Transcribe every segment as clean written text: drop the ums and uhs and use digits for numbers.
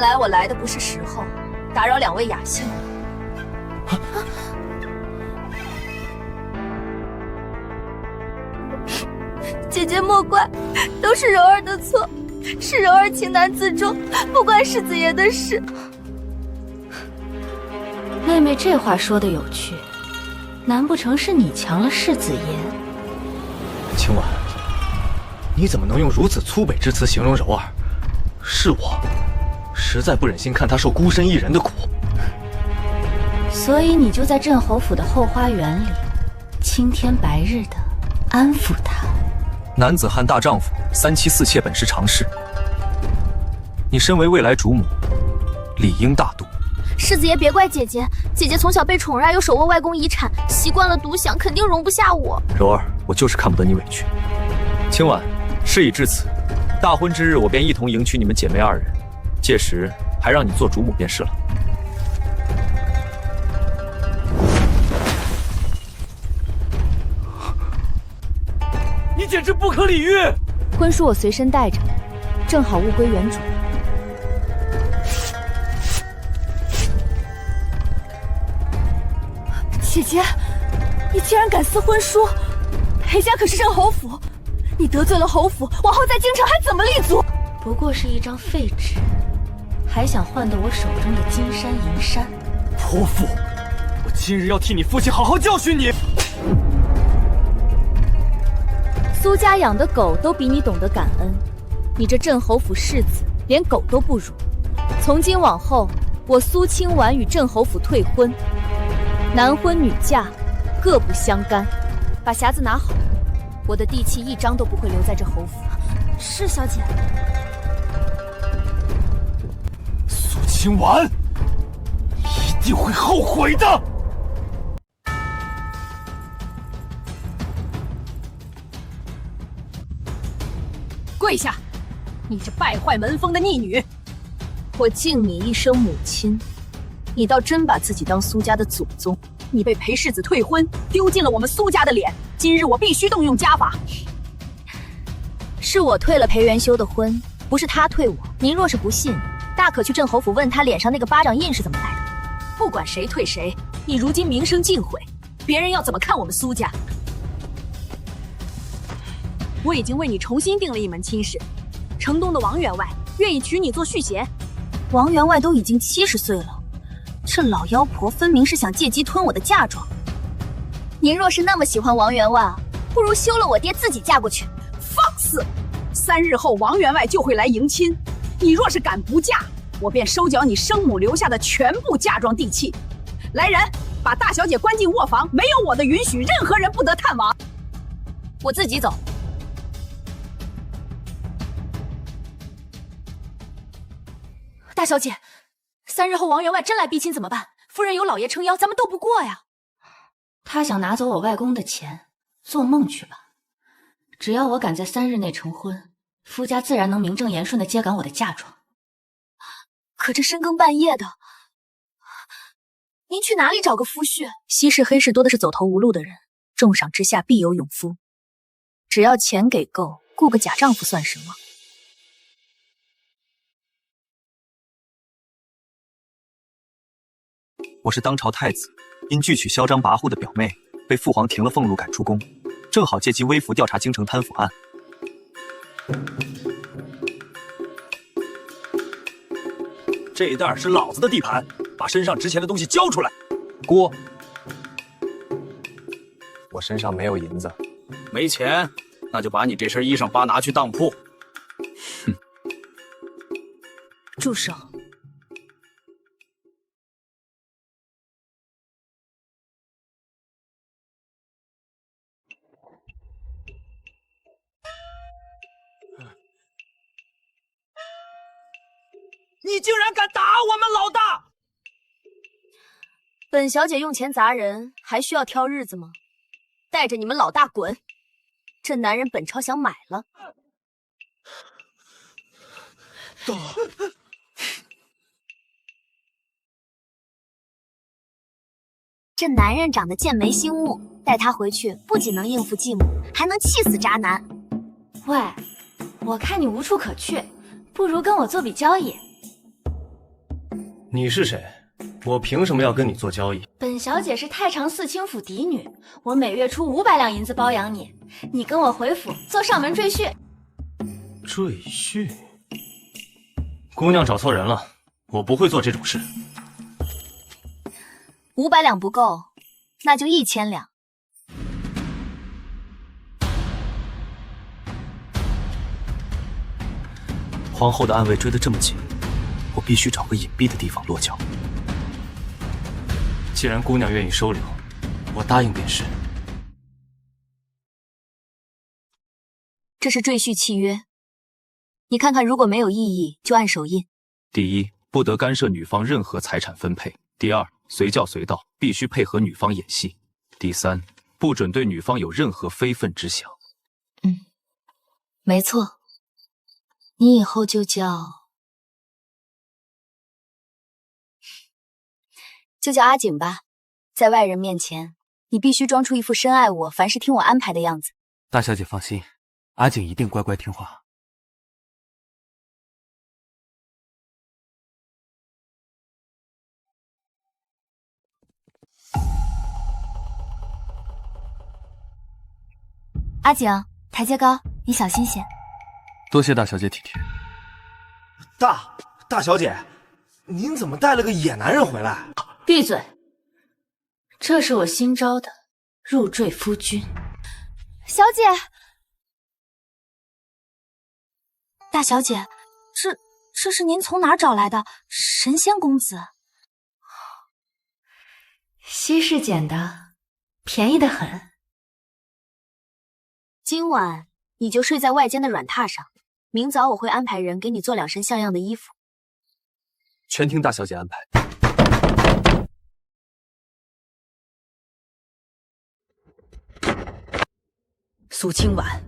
来我来的不是时候，打扰两位雅兴了。姐姐莫怪，都是柔儿的错，是柔儿情难自重，不关世子爷的事。妹妹这话说的有趣，难不成是你强了世子爷？青婉，你怎么能用如此粗鄙之词形容柔儿？是我，实在不忍心看她受孤身一人的苦。所以你就在镇侯府的后花园里，青天白日的安抚她。男子汉大丈夫，3妻4妾本是常事。你身为未来主母，理应大度。世子爷别怪姐姐，姐姐从小被宠爱，又手握外公遗产，习惯了独享，肯定容不下我。柔儿，我就是看不得你委屈。今晚事已至此，大婚之日我便一同迎娶你们姐妹2人，届时还让你做主母便是了。你简直不可理喻！婚书我随身带着，正好物归原主。姐姐，你竟然敢撕婚书！裴家可是镇侯府，你得罪了侯府，往后在京城还怎么立足？不过是一张废纸，还想换得我手中的金山银山？泼妇！我今日要替你父亲好好教训你！苏家养的狗都比你懂得感恩，你这镇侯府世子连狗都不如。从今往后，我苏清婉与镇侯府退婚，男婚女嫁，各不相干。把匣子拿好，我的地契一张都不会留在这侯府。是小姐。苏清婉，你一定会后悔的。跪下！你这败坏门风的逆女！我敬你一声母亲，你倒真把自己当苏家的祖宗。你被裴世子退婚，丢尽了我们苏家的脸。今日我必须动用家法。是我退了裴元修的婚，不是他退我。您若是不信，大可去镇侯府问他脸上那个巴掌印是怎么来的。不管谁退谁，你如今名声尽毁，别人要怎么看我们苏家？我已经为你重新定了一门亲事，城东的王员外愿意娶你做续弦。王员外都已经70岁了，这老妖婆分明是想借机吞我的嫁妆。您若是那么喜欢王员外，不如休了我爹自己嫁过去。放肆！3日后王员外就会来迎亲，你若是敢不嫁，我便收缴你生母留下的全部嫁妆地契。来人，把大小姐关进卧房，没有我的允许，任何人不得探往。我自己走。大小姐，3日后王员外真来逼亲怎么办？夫人有老爷撑腰，咱们斗不过呀。他想拿走我外公的钱，做梦去吧。只要我敢在3日内成婚，夫家自然能名正言顺地接赶我的嫁妆。可这深更半夜的，您去哪里找个夫婿？西市黑市多的是走投无路的人，重赏之下必有勇夫。只要钱给够，雇个假丈夫算什么？我是当朝太子，因拒娶嚣张跋扈的表妹，被父皇停了俸禄赶出宫，正好借机微服调查京城贪腐案。这一袋是老子的地盘，把身上值钱的东西交出来。姑，我身上没有银子。没钱，那就把你这身衣裳扒拿去当铺。哼！住手！你竟然敢打我们老大！本小姐用钱砸人，还需要挑日子吗？带着你们老大滚！这男人本朝想买了。这男人长得剑眉星目，带他回去不仅能应付继母，还能气死渣男。喂，我看你无处可去，不如跟我做笔交易。你是谁？我凭什么要跟你做交易？本小姐是太常四清府嫡女，我每月出500两银子包养你，你跟我回府做上门赘婿。赘婿？姑娘找错人了，我不会做这种事。500两不够，那就1000两。皇后的暗卫追得这么紧，我必须找个隐蔽的地方落脚。既然姑娘愿意收留，我答应便是。这是赘婿契约，你看看，如果没有异议，就按手印。第一，不得干涉女方任何财产分配；第二，随叫随到，必须配合女方演戏；第三，不准对女方有任何非分之想。没错，你以后就叫阿景吧。在外人面前，你必须装出一副深爱我、凡事听我安排的样子。大小姐放心，阿景一定乖乖听话。阿景，台阶高，你小心些。多谢大小姐体贴。大小姐，您怎么带了个野男人回来？闭嘴！这是我新招的入赘夫君。小姐，大小姐，这是您从哪儿找来的神仙公子？稀世捡的，便宜的很。今晚你就睡在外间的软榻上，明早我会安排人给你做2身像样的衣服。全听大小姐安排。苏清婉，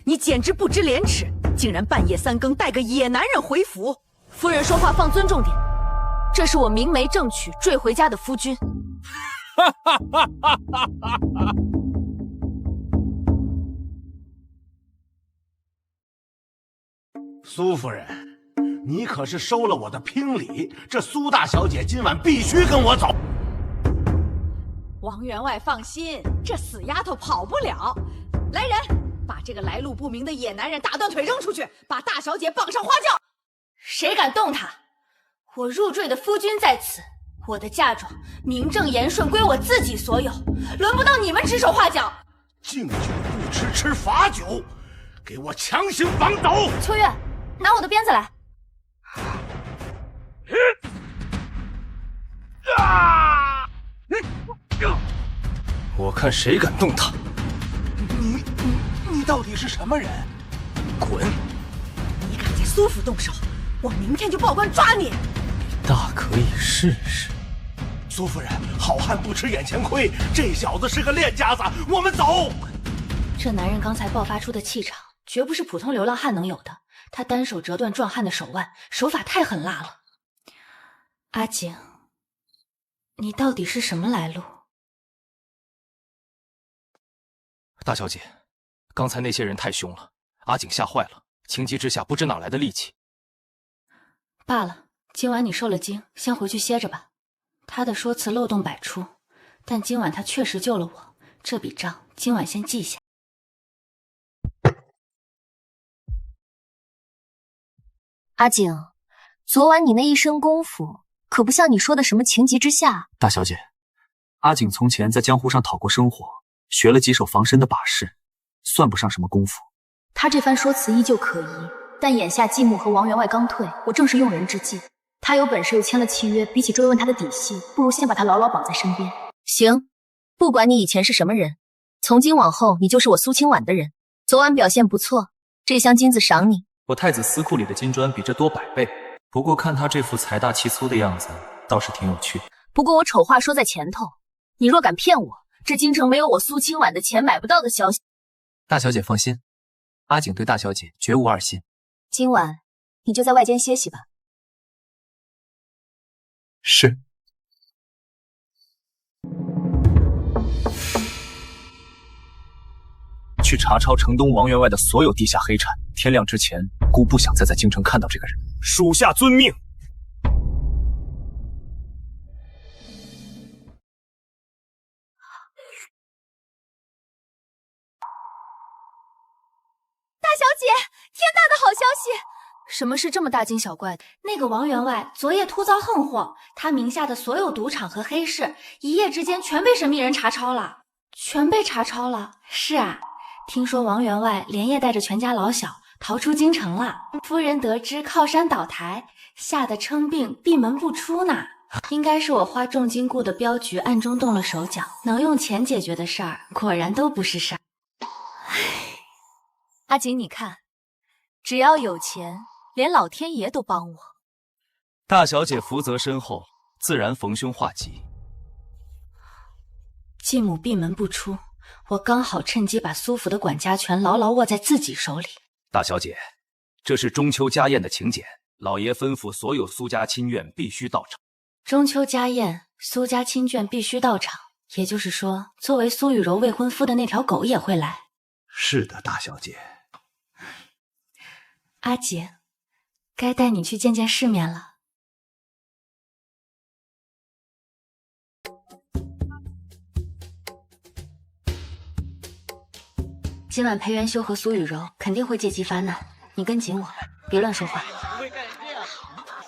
你简直不知廉耻，竟然半夜3更带个野男人回府！夫人说话放尊重点，这是我明媒正娶赘回家的夫君。苏夫人，你可是收了我的聘礼，这苏大小姐今晚必须跟我走。王员外放心，这死丫头跑不了。来人，把这个来路不明的野男人打断腿扔出去，把大小姐绑上花轿。谁敢动他？我入赘的夫君在此，我的嫁妆名正言顺归我自己所有，轮不到你们指手画脚。敬酒不吃吃罚酒，给我强行绑走！秋月，拿我的鞭子来。我看谁敢动他！你到底是什么人？滚！你敢在苏府动手，我明天就报官抓你！大可以试试。苏夫人，好汉不吃眼前亏，这小子是个练家子，我们走。这男人刚才爆发出的气场，绝不是普通流浪汉能有的。他单手折断壮汉的手腕，手法太狠辣了。阿景，你到底是什么来路？大小姐，刚才那些人太凶了，阿景吓坏了，情急之下不知哪来的力气。罢了，今晚你受了惊，先回去歇着吧。他的说辞漏洞百出，但今晚他确实救了我，这笔账今晚先记下。阿景，昨晚你那一身功夫，可不像你说的什么情急之下。大小姐，阿景从前在江湖上讨过生活，学了几手防身的把式，算不上什么功夫。他这番说辞依旧可疑，但眼下继母和王员外刚退，我正是用人之际。他有本事又签了契约，比起追问他的底细，不如先把他牢牢绑在身边。行，不管你以前是什么人，从今往后你就是我苏清婉的人。昨晚表现不错，这箱金子赏你。我太子司库里的金砖比这多100倍，不过看他这副财大气粗的样子，倒是挺有趣的。不过我丑话说在前头，你若敢骗我，这京城没有我苏清婉的钱买不到的消息。大小姐放心，阿景对大小姐绝无二心。今晚你就在外间歇息吧。是。去查抄城东王员外的所有地下黑产，天亮之前，姑不想再在京城看到这个人。属下遵命。姐，天大的好消息！什么事这么大惊小怪的？那个王员外昨夜突遭横祸，他名下的所有赌场和黑市，一夜之间全被神秘人查抄了。全被查抄了？是啊，听说王员外连夜带着全家老小逃出京城了。夫人得知靠山倒台，吓得称病闭门不出呢。应该是我花重金雇的镖局暗中动了手脚，能用钱解决的事儿，果然都不是事儿。阿锦，你看，只要有钱，连老天爷都帮我。大小姐福泽深厚，自然逢凶化吉。继母闭门不出，我刚好趁机把苏府的管家权牢牢握在自己手里。大小姐，这是中秋家宴的请柬，老爷吩咐所有苏家亲眷必须到场。中秋家宴，苏家亲眷必须到场，也就是说，作为苏雨柔未婚夫的那条狗也会来。是的，大小姐。阿姐，该带你去见见世面了。今晚裴元修和苏雨柔肯定会借机发难，你跟紧我，别乱说话。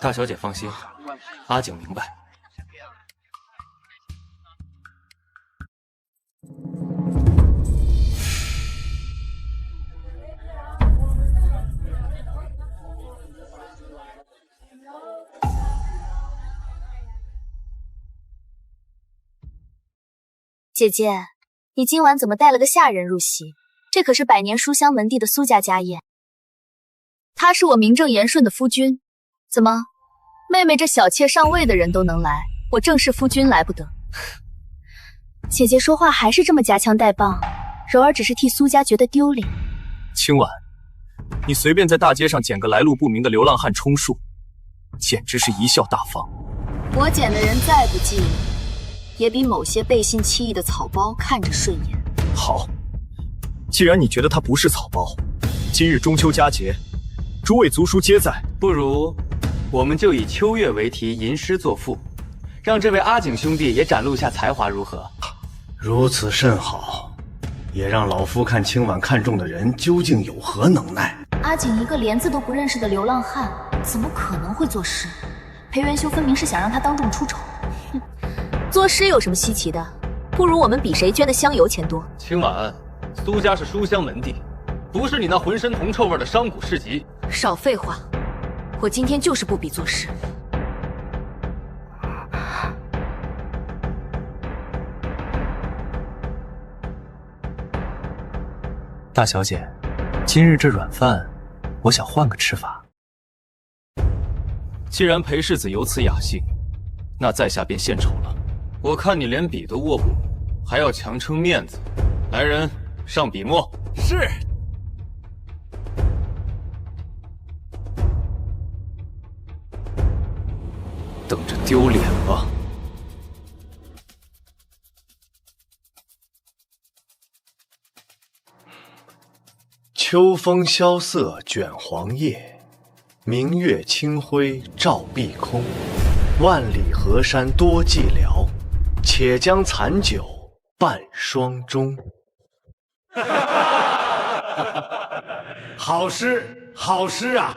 大小姐放心，阿景明白。姐姐，你今晚怎么带了个下人入席？这可是百年书香门第的苏家家宴。他是我名正言顺的夫君，怎么，妹妹这小妾上位的人都能来，我正式夫君来不得？姐姐说话还是这么夹枪带棒，柔儿只是替苏家觉得丢脸。清婉，你随便在大街上捡个来路不明的流浪汉充数，简直是贻笑大方。我捡的人再不济，也比某些背信弃义的草包看着顺眼。好，既然你觉得他不是草包，今日中秋佳节，诸位族叔皆在，不如我们就以秋月为题吟诗作赋，让这位阿景兄弟也展露下才华，如何？如此甚好，也让老夫看清晚看中的人究竟有何能耐。阿景一个连字都不认识的流浪汉，怎么可能会作诗？裴元修分明是想让他当众出丑。哼，作诗有什么稀奇的？不如我们比谁捐的香油钱多。清婉，苏家是书香门第，不是你那浑身铜臭味的商贾市集。少废话，我今天就是不比作诗。大小姐，今日这软饭，我想换个吃法。既然裴世子有此雅兴，那在下便献丑了。我看你连笔都握不住，还要强撑面子。来人，上笔墨。是。等着丢脸吧。秋风萧瑟卷黄叶，明月清辉照碧空。万里河山多寂寥，且将残酒伴霜中。好诗，好诗啊！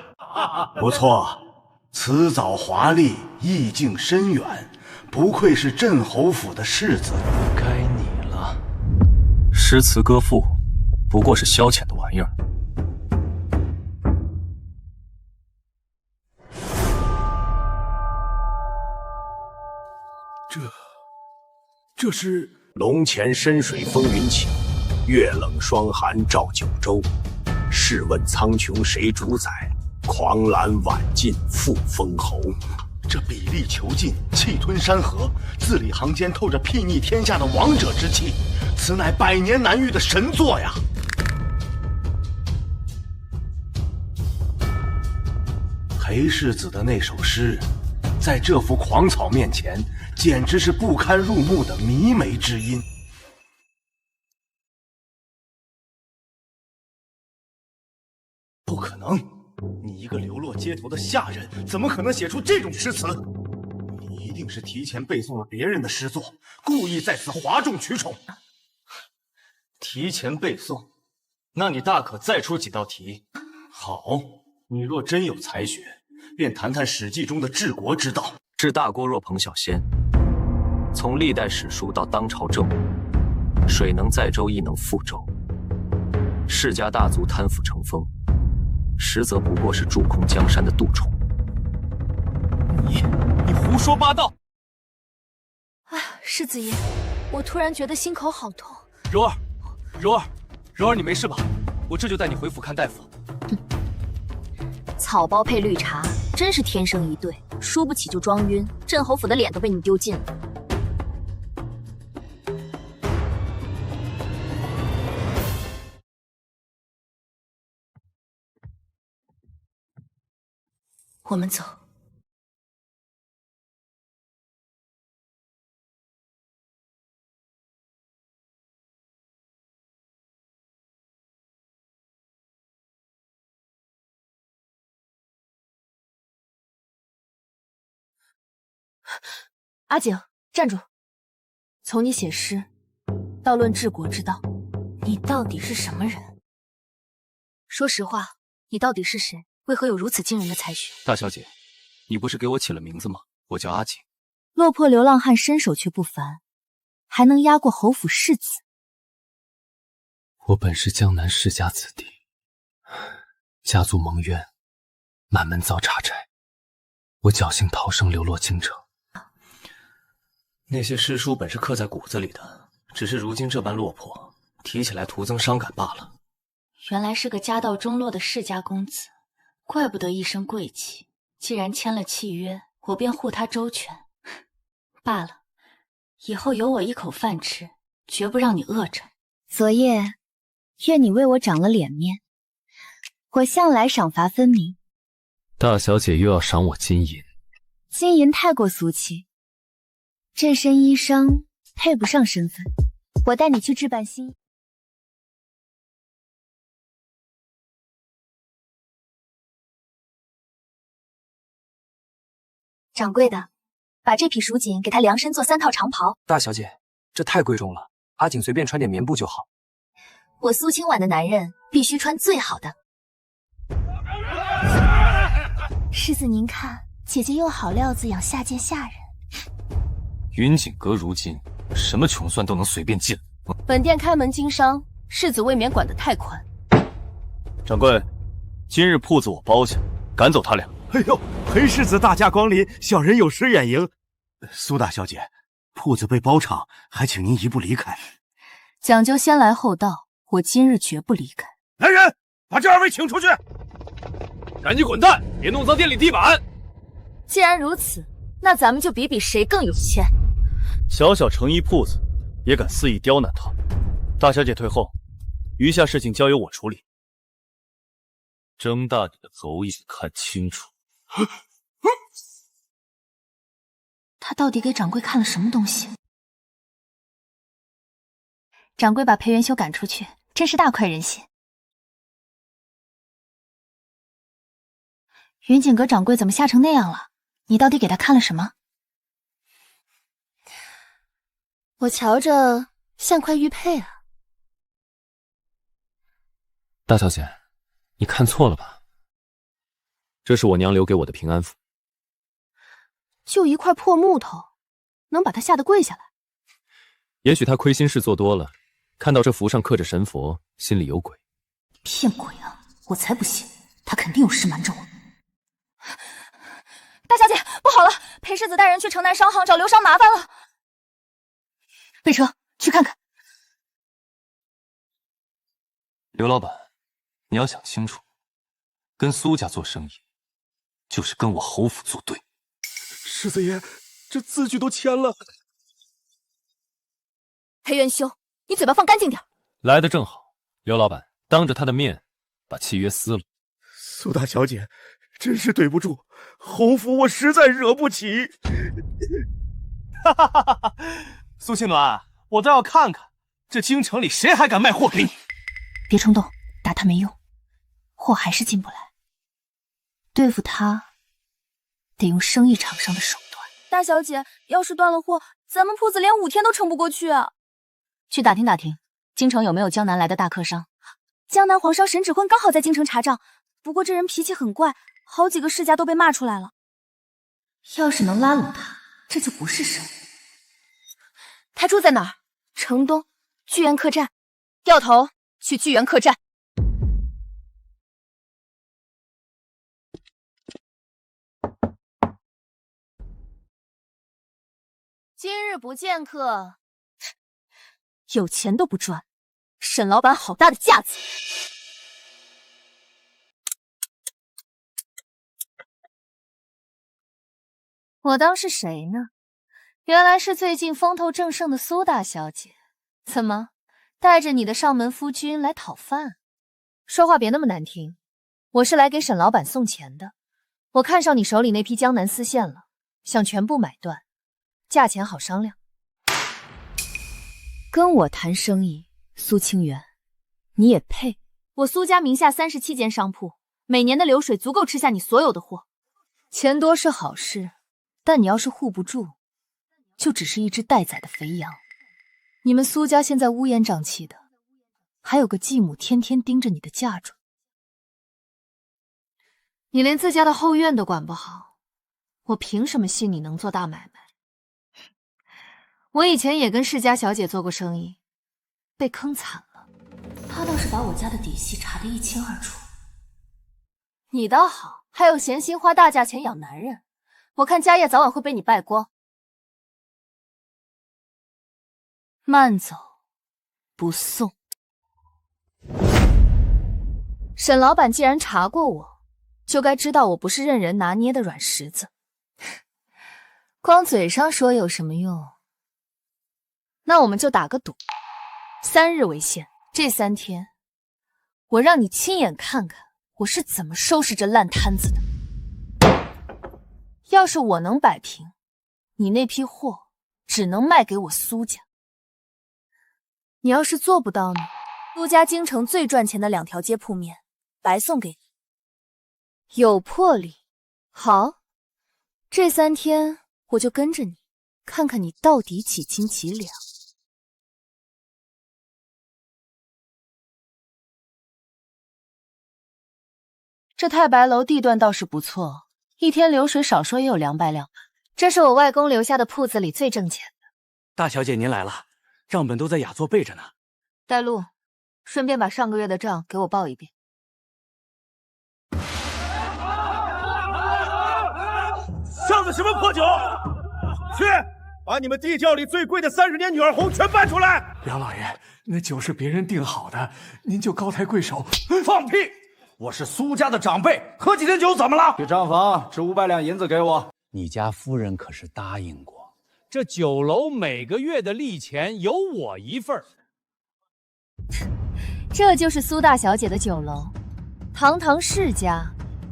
不错，词藻华丽，意境深远，不愧是镇侯府的世子。该你了。诗词歌赋，不过是消遣的玩意儿。这是龙潜深水风云起，月冷霜寒照九州。试问苍穹谁主宰？狂澜晚尽复封侯。这比力囚禁，气吞山河，字里行间透着睥睨天下的王者之气，此乃百年难遇的神作呀！裴世子的那首诗，在这幅狂草面前，简直是不堪入目的弥眉之音。不可能！你一个流落街头的下人，怎么可能写出这种诗词？你一定是提前背诵了别人的诗作，故意在此哗众取宠。提前背诵，那你大可再出几道题。好，你若真有才学，便谈谈《史记》中的治国之道。治大国若烹小鲜，从历代史书到当朝政务，水能载舟，亦能覆舟。世家大族贪腐成风，实则不过是蛀空江山的蠹虫。你胡说八道！哎呀，世子爷，我突然觉得心口好痛。柔儿，你没事吧？我这就带你回府看大夫。草包配绿茶，真是天生一对。输不起就装晕，镇侯府的脸都被你丢尽了。我们走。阿景，站住！从你写诗，到论治国之道，你到底是什么人？说实话，你到底是谁？为何有如此惊人的才学？大小姐，你不是给我起了名字吗？我叫阿景。落魄流浪汉身手却不凡，还能压过侯府世子。我本是江南世家子弟，家族蒙冤，满门遭查债，我侥幸逃生，流落京城。那些诗书本是刻在骨子里的，只是如今这般落魄，提起来徒增伤感罢了。原来是个家道中落的世家公子，怪不得一身贵气。既然签了契约，我便护他周全。罢了，以后有我一口饭吃，绝不让你饿着。昨夜，愿你为我长了脸面。我向来赏罚分明。大小姐又要赏我金银？金银太过俗气，这身衣裳配不上身份。我带你去置办新衣。掌柜的，把这匹蜀锦给他量身做3套长袍。大小姐，这太贵重了，阿景随便穿点棉布就好。我苏清婉的男人必须穿最好的。世子您看，姐姐又好料子养下贱下人。云锦阁如今什么穷酸都能随便进。本店开门经商，世子未免管得太宽。掌柜，今日铺子我包下，赶走他俩。哎呦，裴世子大驾光临，小人有失远迎。苏大小姐，铺子被包场，还请您一步离开。讲究先来后到，我今日绝不离开。来人，把这2位请出去！赶紧滚蛋，别弄脏店里地板。既然如此，那咱们就比比谁更有钱。小小成衣铺子，也敢肆意刁难他。大小姐退后，余下事情交由我处理。睁大你的狗眼看清楚。他到底给掌柜看了什么东西？掌柜把裴元修赶出去，真是大快人心。云锦阁掌柜怎么吓成那样了？你到底给他看了什么？我瞧着像块玉佩啊。大小姐，你看错了吧？这是我娘留给我的平安符。就一块破木头，能把他吓得跪下来？也许他亏心事做多了，看到这符上刻着神佛，心里有鬼。骗鬼啊！我才不信，他肯定有事瞒着我。大小姐，不好了！裴世子带人去城南商行找刘商麻烦了。备车去看看。刘老板，你要想清楚，跟苏家做生意，就是跟我侯府作对。世子爷，这字据都签了。裴元修，你嘴巴放干净点。来得正好，刘老板当着他的面把契约撕了。苏大小姐，真是对不住，侯府我实在惹不起。哈哈哈哈！苏青鸾，我倒要看看这京城里谁还敢卖货给你。别冲动，打他没用，货还是进不来。对付他，得用生意场上的手段。大小姐，要是断了货，咱们铺子连5天都撑不过去啊！去打听打听，京城有没有江南来的大客商。江南皇上沈芷坤刚好在京城查账，不过这人脾气很怪，好几个世家都被骂出来了。要是能拉拢他，这就不是神。他住在哪儿？城东聚源客栈。掉头去聚源客栈。今日不见客，有钱都不赚，沈老板好大的架子。我当是谁呢？原来是最近风头正盛的苏大小姐。怎么，带着你的上门夫君来讨饭？说话别那么难听，我是来给沈老板送钱的。我看上你手里那批江南丝线了，想全部买断，价钱好商量。跟我谈生意，苏清源，你也配？我苏家名下37间商铺，每年的流水足够吃下你所有的货。钱多是好事，但你要是护不住，就只是一只待宰的肥羊。你们苏家现在乌烟瘴气的，还有个继母天天盯着你的嫁妆。你连自家的后院都管不好，我凭什么信你能做大买卖？我以前也跟世家小姐做过生意，被坑惨了。他倒是把我家的底细查得一清二楚。你倒好，还有闲心花大价钱养男人，我看家业早晚会被你败光。慢走，不送。沈老板既然查过我，就该知道我不是任人拿捏的软石子。光嘴上说有什么用？那我们就打个赌，3日为限。这3天，我让你亲眼看看我是怎么收拾这烂摊子的。要是我能摆平，你那批货只能卖给我苏家。你要是做不到呢？苏家京城最赚钱的2条街铺面，白送给你。有魄力。好，这3天我就跟着你，看看你到底几斤几两。这太白楼地段倒是不错，一天流水少说也有200两吧。这是我外公留下的铺子里最挣钱的。大小姐您来了，账本都在雅座备着呢。带路，顺便把上个月的账给我报一遍。上的什么破酒？去，把你们地窖里最贵的30年女儿红全搬出来！梁老爷，那酒是别人订好的，您就高抬贵手。放屁！我是苏家的长辈，喝几天酒怎么了？去账房支500两银子给我。你家夫人可是答应过，这酒楼每个月的利钱有我一份。这就是苏大小姐的酒楼，堂堂世家，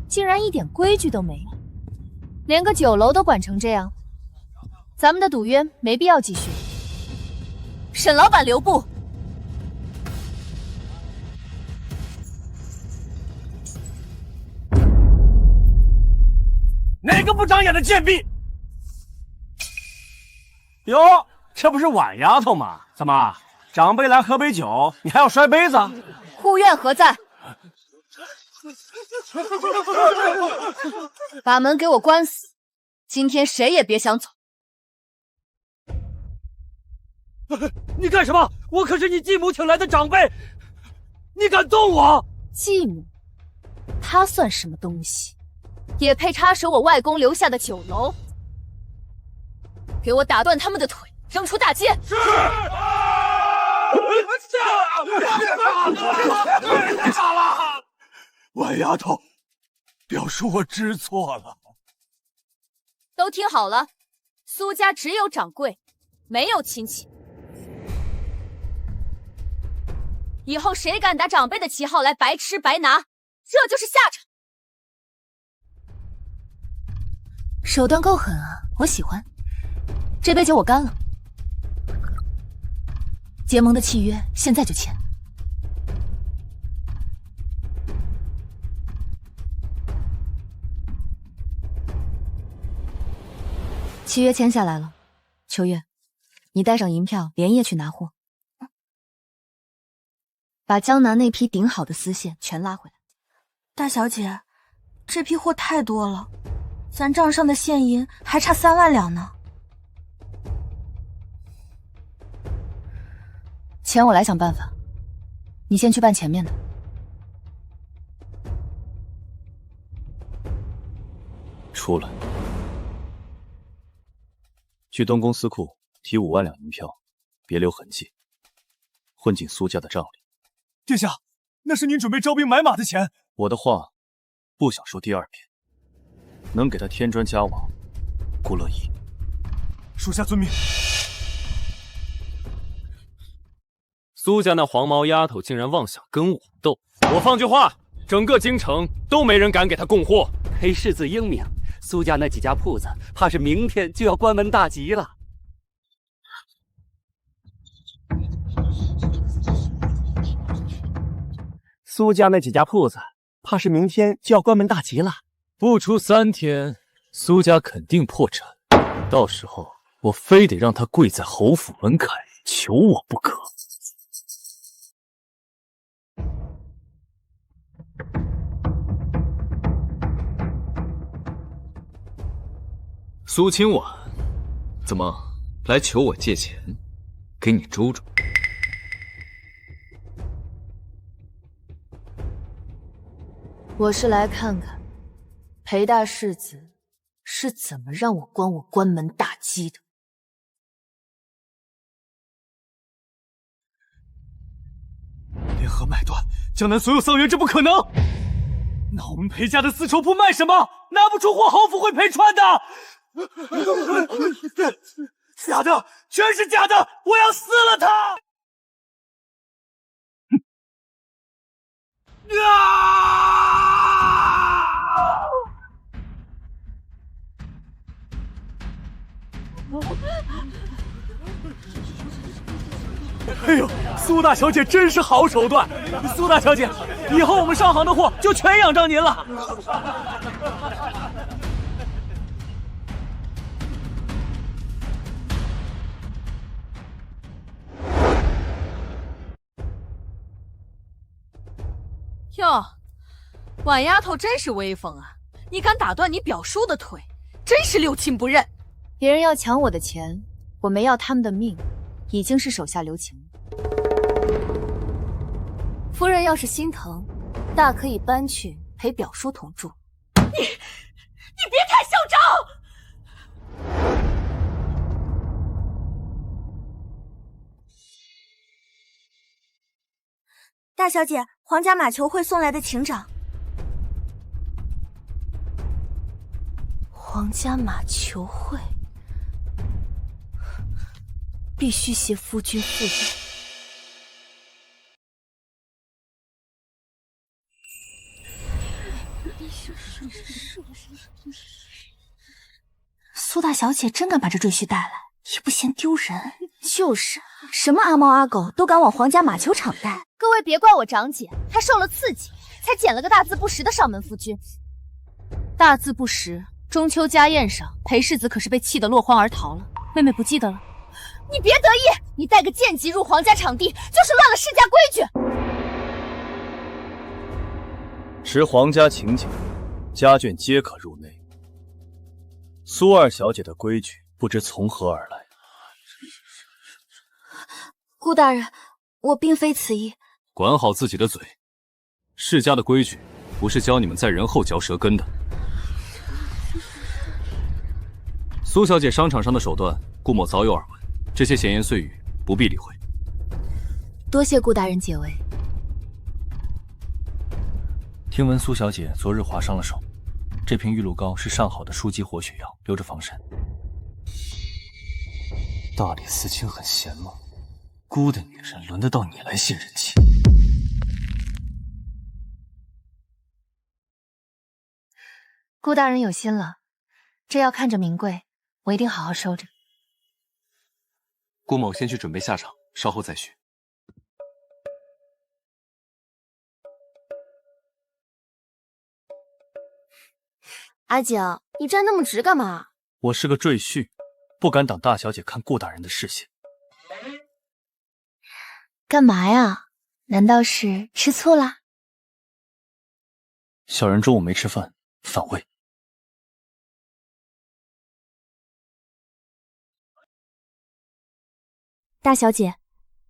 竟然一点规矩都没有，连个酒楼都管成这样。咱们的赌约没必要继续。沈老板留步。哪个不长眼的贱婢？哟，这不是婉丫头吗？怎么，长辈来喝杯酒，你还要摔杯子？护院何在？把门给我关死！今天谁也别想走。你干什么？我可是你继母请来的长辈，你敢动我？继母，她算什么东西？也配插手我外公留下的酒楼？给我打断他们的腿，扔出大街！是。好了，婉丫头，表示我知错了。都听好了，苏家只有掌柜，没有亲戚。以后谁敢打长辈的旗号来白吃白拿，这就是下场。手段够狠啊，我喜欢。这杯酒我干了，结盟的契约现在就签。契约签下来了，秋月，你带上银票，连夜去拿货。把江南那批顶好的丝线全拉回来。大小姐，这批货太多了，咱账上的现银还差3万两呢。钱我来想办法，你先去办前面的。出来，去东宫司库提5万两银票，别留痕迹，混进苏家的账里。殿下，那是您准备招兵买马的钱。我的话不想说第二遍，能给他添砖加瓦，顾乐意。属下遵命。苏家那黄毛丫头竟然妄想跟我斗，我放句话，整个京城都没人敢给她供货。裴世子英明，苏家那几家铺子怕是明天就要关门大吉了。苏家那几家铺子怕是明天就要关门大吉了。不出3天，苏家肯定破产，到时候我非得让他跪在侯府门槛求我不可。苏清婉，怎么来求我借钱？给你周周。我是来看看裴大世子是怎么让我关门大吉的。联合买断江南所有桑园，这不可能。那我们裴家的丝绸铺卖什么？拿不出货，侯府会赔穿的。假的，全是假的！我要撕了他！哎呦，苏大小姐真是好手段！苏大小姐，以后我们上行的货就全仰仗您了。哟，婉丫头真是威风啊！你敢打断你表叔的腿，真是六亲不认。别人要抢我的钱，我没要他们的命，已经是手下留情了。夫人要是心疼，大可以搬去陪表叔同住。你别太嚣张！大小姐，皇家马球会送来的请长。皇家马球会，必须携夫君赴宴。苏大小姐真敢把这赘婿带来，也不嫌丢人。就是，什么阿猫阿狗都敢往皇家马球场带。各位别怪我长姐，她受了刺激，才捡了个大字不识的上门夫君。大字不识，中秋家宴上，裴世子可是被气得落荒而逃了。妹妹不记得了？你别得意，你带个贱籍入皇家场地，就是乱了世家规矩。持皇家请柬，家眷皆可入内。苏二小姐的规矩不知从何而来。顾大人，我并非此意。管好自己的嘴，世家的规矩不是教你们在人后嚼舌根的。苏小姐商场上的手段，顾某早有耳闻，这些闲言碎语不必理会。多谢顾大人解围。听闻苏小姐昨日划伤了手，这瓶玉露膏是上好的舒肌活血药，留着防身。大理寺卿很闲吗？孤的女人轮得到你来献人气？顾大人有心了，这药看着名贵，我一定好好收着。顾某先去准备下场，稍后再续。阿景，你站那么直干嘛？我是个赘婿，不敢挡大小姐看顾大人的视线。干嘛呀？难道是吃醋啦？小人中午没吃饭，反胃。大小姐，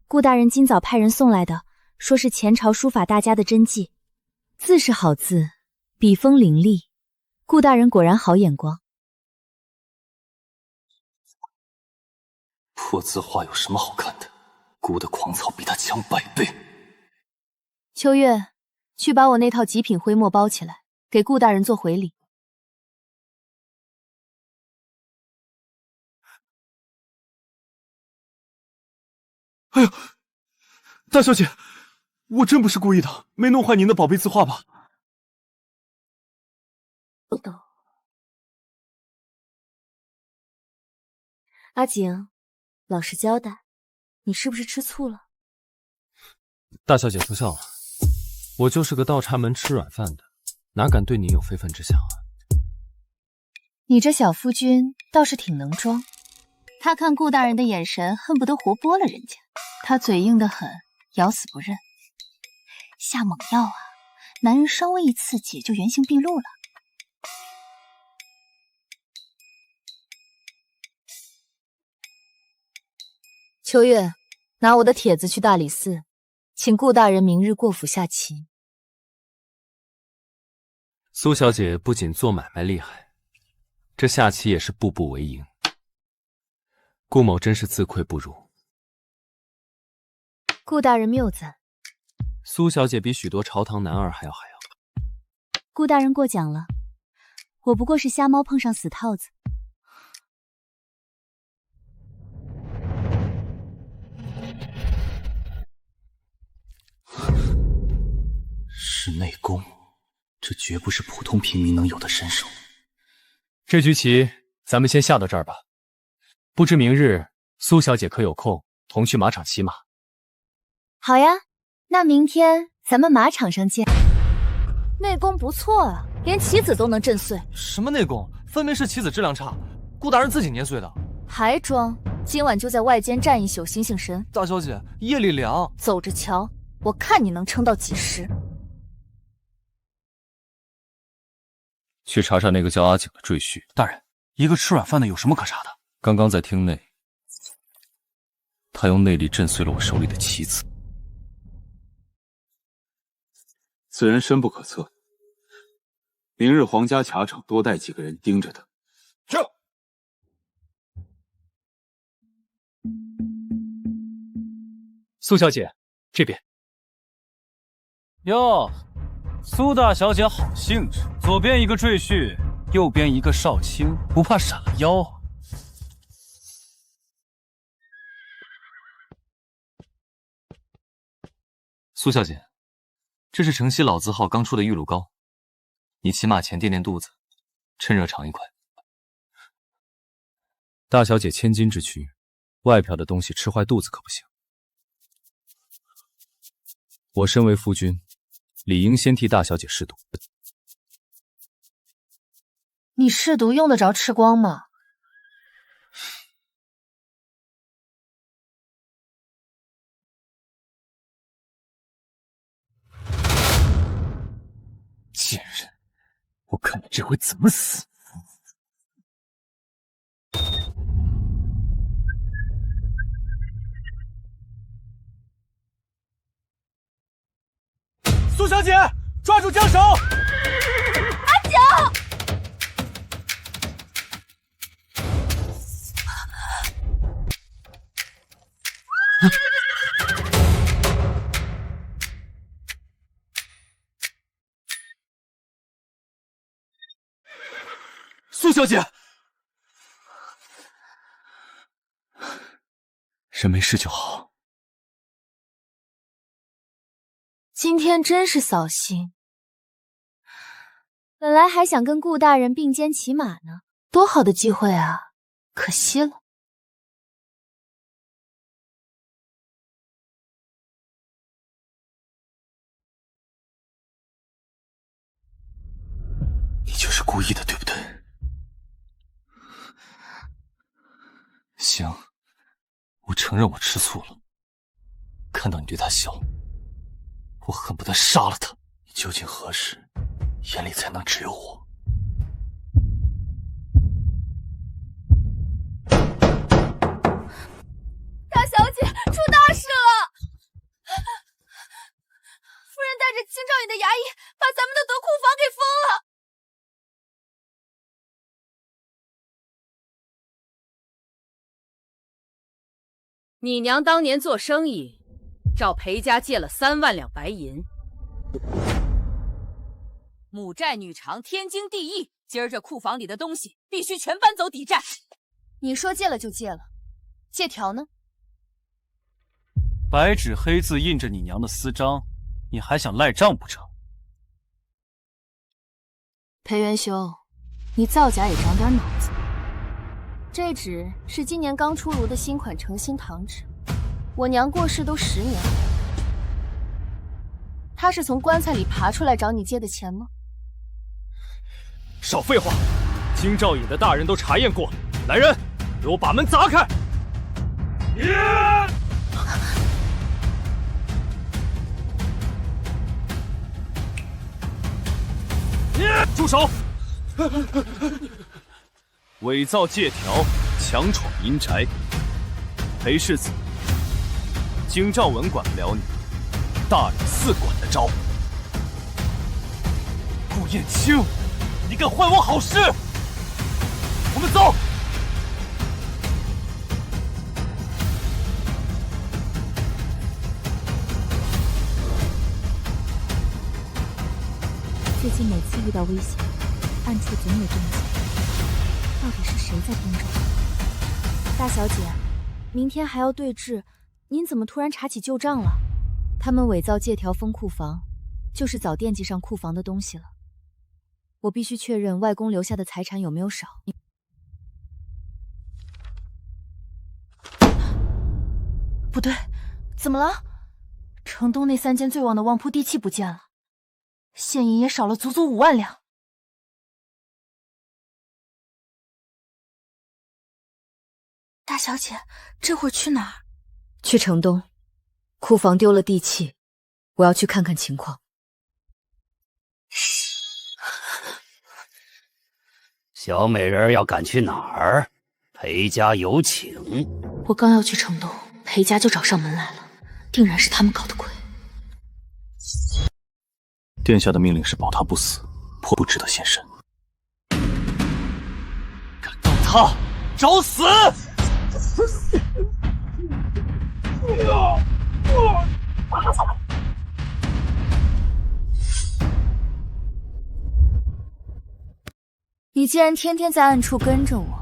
顾大人今早派人送来的，说是前朝书法大家的真迹，字是好字，笔锋凌厉，顾大人果然好眼光。破字画有什么好看的？顾的狂草比他强100倍。秋月，去把我那套极品徽墨包起来，给顾大人做回礼。哎呀，大小姐，我真不是故意的，没弄坏您的宝贝字画吧？阿景，老实交代，你是不是吃醋了？大小姐不笑了，我就是个倒插门吃软饭的，哪敢对你有非分之想啊？你这小夫君倒是挺能装，他看顾大人的眼神恨不得活剥了人家，他嘴硬得很，咬死不认。下猛药啊，男人稍微一刺激就原形毕露了。秋月，拿我的帖子去大理寺，请顾大人明日过府下棋。苏小姐不仅做买卖厉害，这下棋也是步步为营。顾某真是自愧不如。顾大人谬赞，苏小姐比许多朝堂男儿还要海洋。顾大人过奖了，我不过是瞎猫碰上死套子。是内功，这绝不是普通平民能有的身手。这局棋咱们先下到这儿吧。不知明日苏小姐可有空同去马场骑马？好呀，那明天咱们马场上见。内功不错啊，连棋子都能震碎。什么内功？分明是棋子质量差，顾大人自己捏碎的。还装？今晚就在外间站一宿，醒醒神。大小姐，夜里凉，走着瞧，我看你能撑到几时。去查查那个叫阿景的赘婿。大人，一个吃软饭的有什么可查的？刚刚在厅内，他用内力震碎了我手里的棋子。此人深不可测，明日皇家卡场多带几个人盯着他。是。苏小姐，这边。哟，苏大小姐好兴致，左边一个赘婿，右边一个少卿，不怕闪了腰啊？苏小姐，这是城西老字号刚出的玉露糕，你骑马前垫垫肚子，趁热尝一块。大小姐千金之躯，外表的东西吃坏肚子可不行。我身为夫君，理应先替大小姐试毒。你试毒用得着吃光吗？贱人，我看你这回怎么死！苏小姐，抓住将手！阿景！苏小姐，人没事就好。今天真是扫兴，本来还想跟顾大人并肩骑马呢，多好的机会啊，可惜了。你就是故意的，对不对？行，我承认我吃醋了，看到你对他笑，我恨不得杀了他。你究竟何时眼里才能只有我？大小姐，出大事了！夫人带着京兆尹的衙役把咱们的德库房给封了。你娘当年做生意，找裴家借了3万两白银。母债女偿，天经地义。今儿这库房里的东西必须全搬走抵债。你说借了就借了，借条呢？白纸黑字印着你娘的私章，你还想赖账不成？裴元修，你造假也长点脑子。这纸是今年刚出炉的新款诚心堂纸，我娘过世都10年了。她是从棺材里爬出来找你借的钱吗？少废话！京兆尹的大人都查验过，来人，给我把门砸开！住手！伪造借条，强闯阴宅。裴世子，京兆文管不了你，大理寺管得着。顾燕青，你敢坏我好事！我们走。最近每次遇到危险，暗处总有动静，到底是谁在盯着我？大小姐，明天还要对质，您怎么突然查起旧账了？他们伪造借条封库房，就是早惦记上库房的东西了。我必须确认外公留下的财产有没有少。不对，怎么了？城东那3间最旺的旺铺地契不见了。现银也少了足足5万两。大小姐，这会儿去哪儿？去城东，库房丢了地契，我要去看看情况。小美人要赶去哪儿？裴家有请。我刚要去城东，裴家就找上门来了，定然是他们搞的鬼。殿下的命令是保他不死，迫不值得现身。敢动他，找死！你既然天天在暗处跟着我，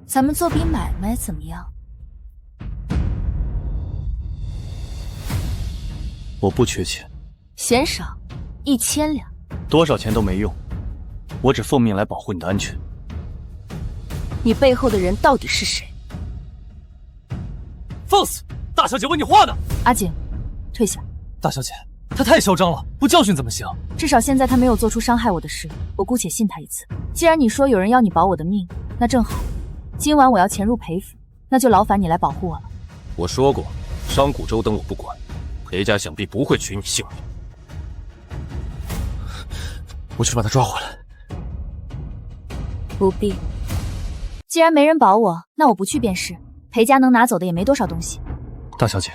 咱们做笔买卖怎么样？我不缺钱，嫌少，1000两，多少钱都没用，我只奉命来保护你的安全。你背后的人到底是谁？放肆！大小姐问你话呢。阿景，退下。大小姐，他太嚣张了，不教训怎么行？至少现在他没有做出伤害我的事，我姑且信他一次。既然你说有人要你保我的命，那正好，今晚我要潜入裴府，那就劳烦你来保护我了。我说过，商贾州等我不管，裴家想必不会取你性命。我去把他抓回来。不必，既然没人保我，那我不去便是。裴家能拿走的也没多少东西。大小姐，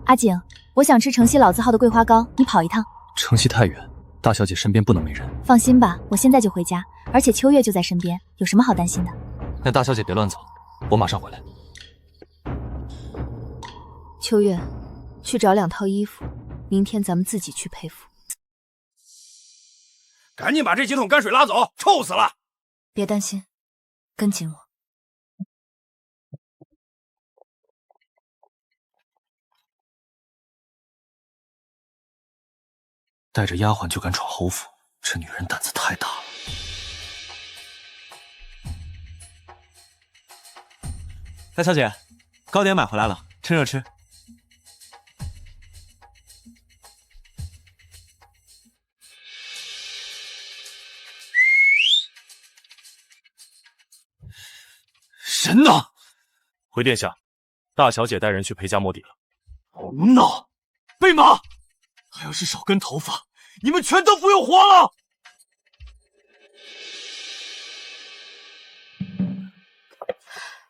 阿景，我想吃城西老字号的桂花糕，你跑一趟。城西太远，大小姐身边不能没人。放心吧，我现在就回家，而且秋月就在身边，有什么好担心的？那大小姐别乱走，我马上回来。秋月，去找2套衣服，明天咱们自己去裴府。赶紧把这几桶泔水拉走，臭死了！别担心，跟紧我。带着丫鬟就敢闯侯府，这女人胆子太大了。大小姐，糕点买回来了，趁热吃。人呢？回殿下，大小姐带人去裴家摸底了。胡闹！备马！还要是少根头发，你们全都不用活了！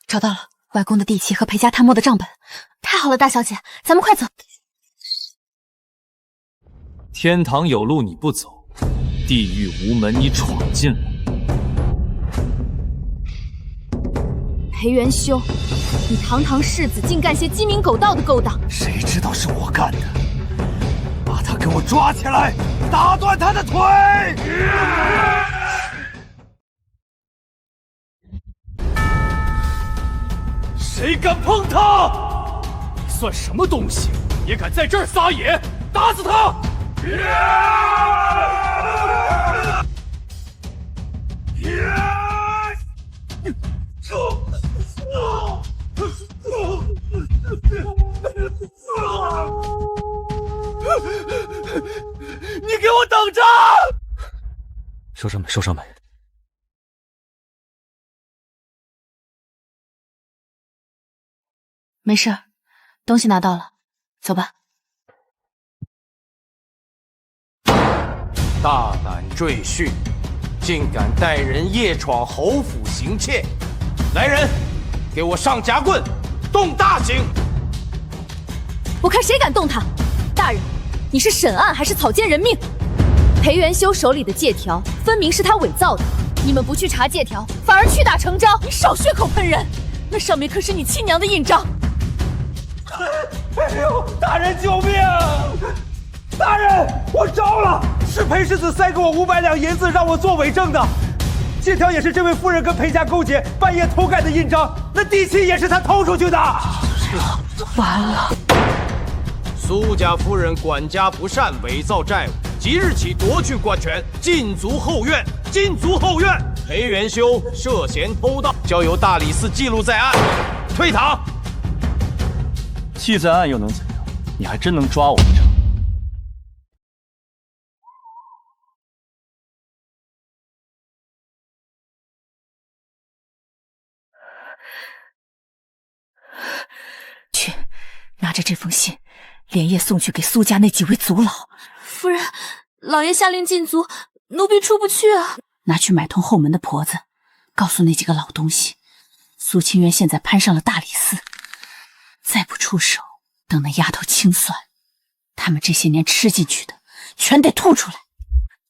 找到了外公的地契和裴家探墨的账本，太好了，大小姐，咱们快走。天堂有路你不走，地狱无门你闯进来。裴元修，你堂堂世子，竟干些鸡鸣狗盗的勾当！谁知道是我干的？把他给我抓起来，打断他的腿！谁敢碰他？算什么东西，也敢在这儿撒野！打死他！你给我等着！收上门，收上门。没事，东西拿到了，走吧。大胆赘婿，竟敢带人夜闯侯府行窃！来人，给我上夹棍，动大刑！我看谁敢动他！大人，你是审案还是草菅人命？裴元修手里的借条，分明是他伪造的。你们不去查借条，反而屈打成招，你少血口喷人！那上面可是你亲娘的印章。哎呦，大人救命！大人，我招了，是裴世子塞给我500两银子，让我做伪证的。借条也是这位夫人跟裴家勾结，半夜偷盖的印章。那地契也是他偷出去的。完了！苏家夫人管家不善，伪造债务，即日起夺去官权，禁足后院。禁足后院！裴元修涉嫌偷盗，交由大理寺记录在案，退堂。记在案又能怎样？你还真能抓我一场。去，拿着这封信，连夜送去给苏家那几位族老。夫人，老爷下令禁足，奴婢出不去啊。拿去买通后门的婆子，告诉那几个老东西，苏清渊现在攀上了大理寺，再不出手，等那丫头清算，他们这些年吃进去的全得吐出来。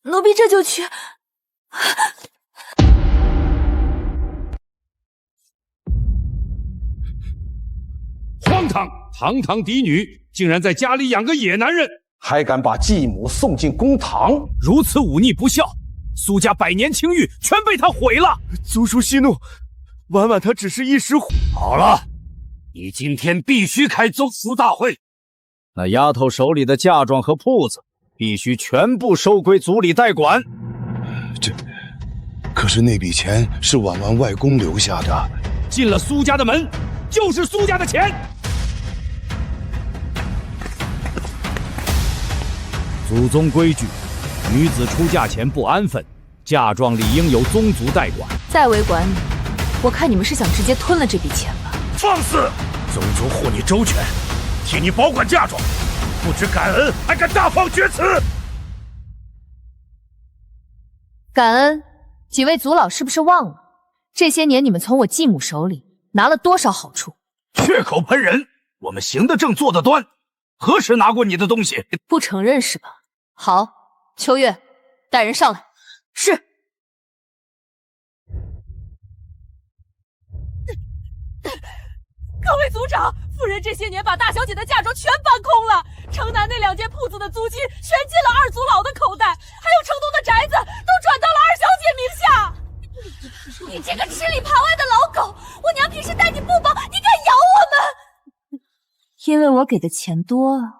奴婢这就去。荒唐！堂堂嫡女竟然在家里养个野男人，还敢把继母送进公堂，如此忤逆不孝，苏家100年清誉全被他毁了。族叔息怒，婉婉她只是一时好了，你今天必须开宗族大会。那丫头手里的嫁妆和铺子必须全部收归族里代管。可是那笔钱是婉婉外公留下的，进了苏家的门，就是苏家的钱。祖宗规矩，女子出嫁前不安分，嫁妆理应有宗族代管。再为管理，我看你们是想直接吞了这笔钱吧？放肆！宗族护你周全，替你保管嫁妆，不知感恩，还敢大放厥词！感恩？几位族老是不是忘了，这些年你们从我继母手里拿了多少好处？血口喷人！我们行得正，坐得端，何时拿过你的东西？不承认是吧？好，秋月，带人上来。是。各位族长，夫人这些年把大小姐的嫁妆全搬空了，城南那2间铺子的租金全进了2族老的口袋，还有城东的宅子都转到了2小姐名下。你这个吃里扒外的老狗，我娘平时待你不薄，你敢咬我们？因为我给的钱多啊。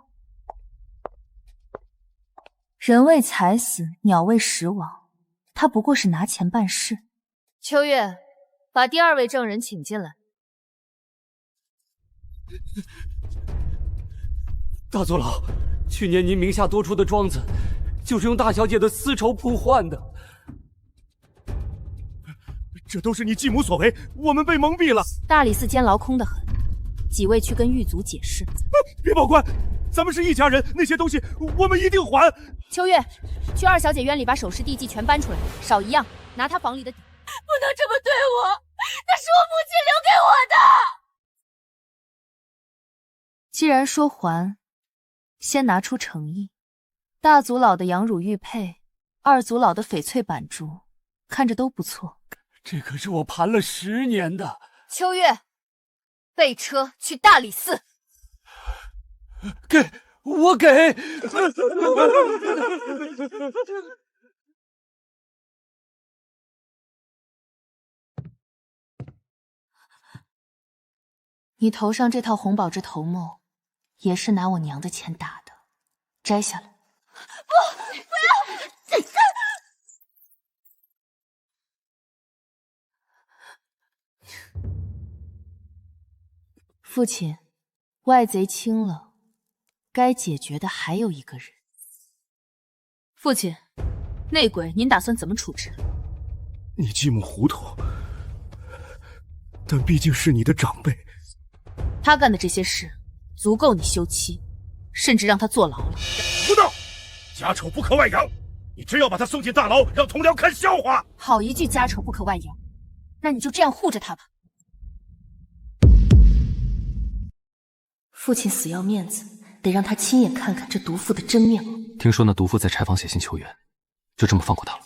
人为财死，鸟为食亡，他不过是拿钱办事。秋月，把第2位证人请进来。大族老，去年您名下多出的庄子，就是用大小姐的私筹铺换的。这都是你继母所为，我们被蒙蔽了。大理寺监牢空得很，几位去跟狱卒解释。别报官，咱们是一家人，那些东西我们一定还。秋月，去二小姐院里把首饰地契全搬出来，少一样，拿她房里的。不能这么对我，那是我母亲留给我的。既然说还，先拿出诚意。大族老的羊乳玉佩，二族老的翡翠板珠，看着都不错。这可是我盘了10年的。秋月，备车去大理寺。给我给。你头上这套红宝石头帽，也是拿我娘的钱打的，摘下来。不要！父亲，外贼清了，该解决的还有一个人。父亲，内鬼您打算怎么处置？你继母糊涂，但毕竟是你的长辈。他干的这些事，足够你休妻，甚至让他坐牢了。不道，家丑不可外扬，你真要把他送进大牢，让同僚看笑话？好一句家丑不可外扬，那你就这样护着他吧。父亲死要面子，得让他亲眼看看这毒妇的真面目。听说那毒妇在柴房写信求援，就这么放过他了。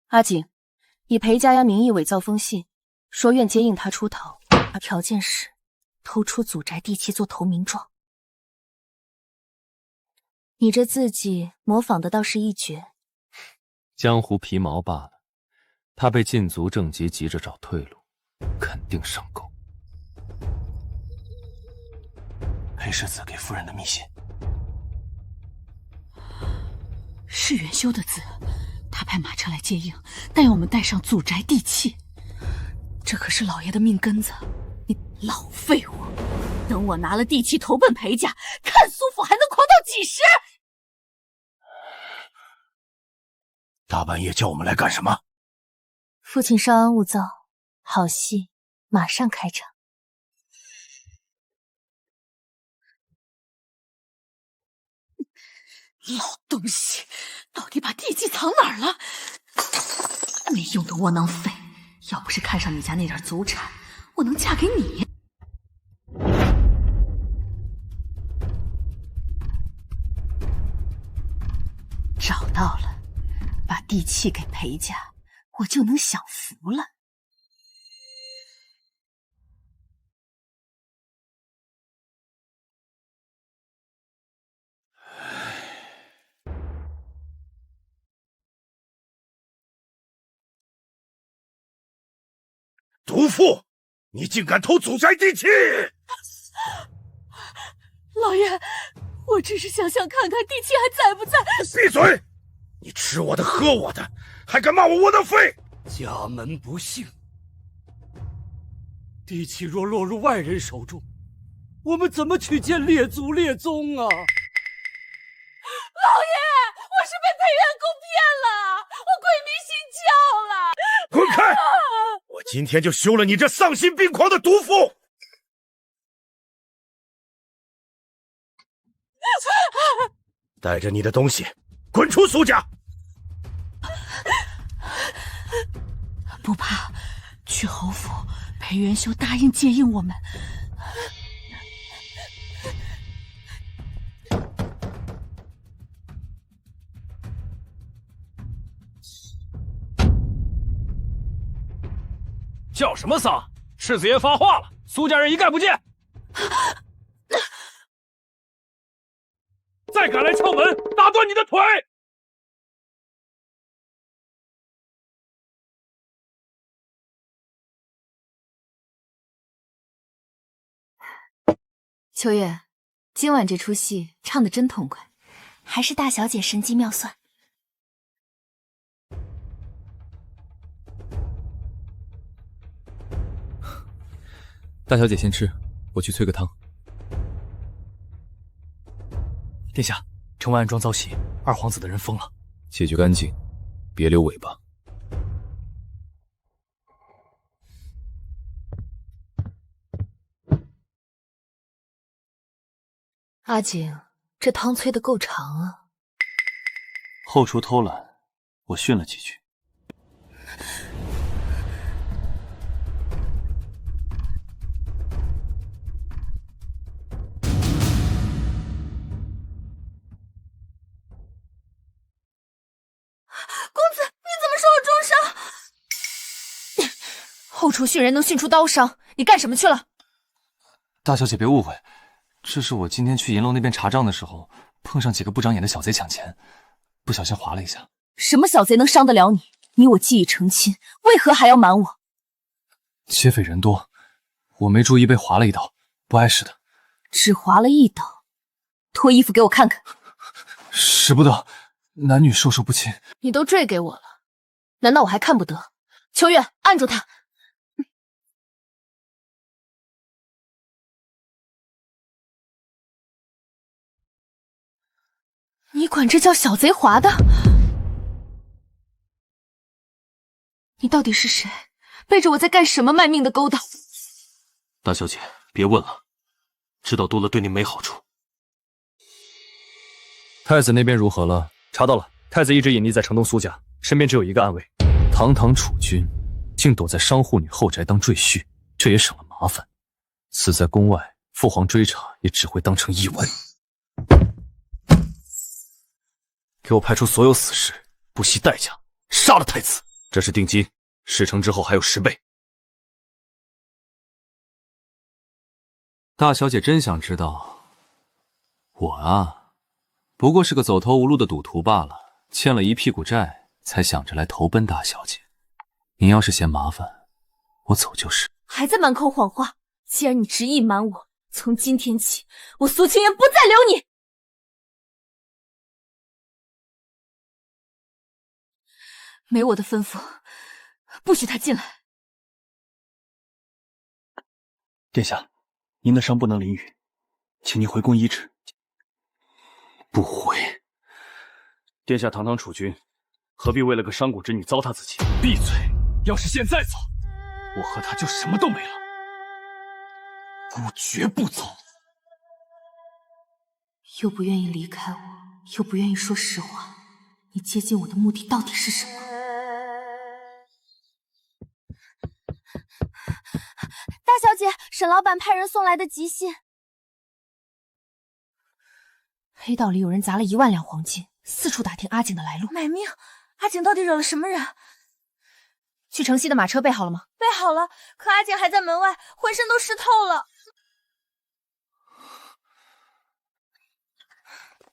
阿景，以裴家丫名义伪造封信，说愿接应他出逃，条件是偷出祖宅地契做投名状。你这字迹模仿的倒是一绝。江湖皮毛罢了，他被禁足正急，急着找退路，肯定上钩。裴世子给夫人的密信，是元修的字，他派马车来接应，但要我们带上祖宅地契。这可是老爷的命根子，你老废物！等我拿了地契投奔裴家，看苏府还能狂到几时！大半夜叫我们来干什么？父亲稍安勿躁，好戏马上开场。老东西，到底把地契藏哪儿了？没用的窝囊废！要不是看上你家那点祖产，我能嫁给你？找到了，把地契给裴家，我就能享福了。毒妇，你竟敢偷祖宅地契！老爷，我只是想看看地契还在不在。闭嘴！你吃我的喝我的，还敢骂我窝囊废！家门不幸，地契若落入外人手中，我们怎么去见列祖列宗啊？老爷，我是被裴元公骗了，我鬼迷心窍了。滚开！我今天就休了你这丧心病狂的毒妇！带着你的东西滚出苏家！不怕，去侯府，裴元修答应接应我们。叫什么丧？世子爷发话了，苏家人一概不见。再敢来敲门，打断你的腿！秋月，今晚这出戏唱得真痛快，还是大小姐神机妙算。大小姐先吃，我去催个汤。殿下，城外暗桩遭袭，二皇子的人疯了，解决干净，别留尾巴。阿景，这汤催得够长啊。后厨偷懒，我训了几句。公子，你怎么受了重伤？后厨训人能训出刀伤，你干什么去了？大小姐别误会，这是我今天去银楼那边查账的时候，碰上几个不长眼的小贼抢钱，不小心划了一下。什么小贼能伤得了你？你我既已成亲，为何还要瞒我？劫匪人多，我没注意被划了一刀，不碍事的。只划了一刀，脱衣服给我看看。使不得，男女授受不亲。你都坠给我了，难道我还看不得？秋月，按住他！你管这叫小贼划的？你到底是谁？背着我在干什么卖命的勾当？大小姐，别问了，知道多了对您没好处。太子那边如何了？查到了，太子一直隐匿在城东苏家，身边只有一个暗卫。堂堂储君，竟躲在商户女后宅当赘婿，这也省了麻烦。死在宫外，父皇追查也只会当成意外。给我派出所有死士，不惜代价杀了太子。这是定金，事成之后还有10倍。大小姐真想知道，我啊，不过是个走投无路的赌徒罢了，欠了一屁股债，才想着来投奔大小姐。您要是嫌麻烦，我走就是。还在满口谎话！既然你执意瞒我，从今天起，我苏清言不再留你。没我的吩咐，不许他进来。殿下，您的伤不能淋雨，请您回宫医治。不回。殿下堂堂储君，何必为了个商贾之女糟蹋自己？闭嘴！要是现在走，我和他就什么都没了。我绝不走。又不愿意离开我，又不愿意说实话，你接近我的目的到底是什么？大小姐，沈老板派人送来的急信。黑道里有人砸了1万两黄金，四处打听阿景的来路。买命！阿景到底惹了什么人？去城西的马车备好了吗？备好了，可阿景还在门外，浑身都湿透了。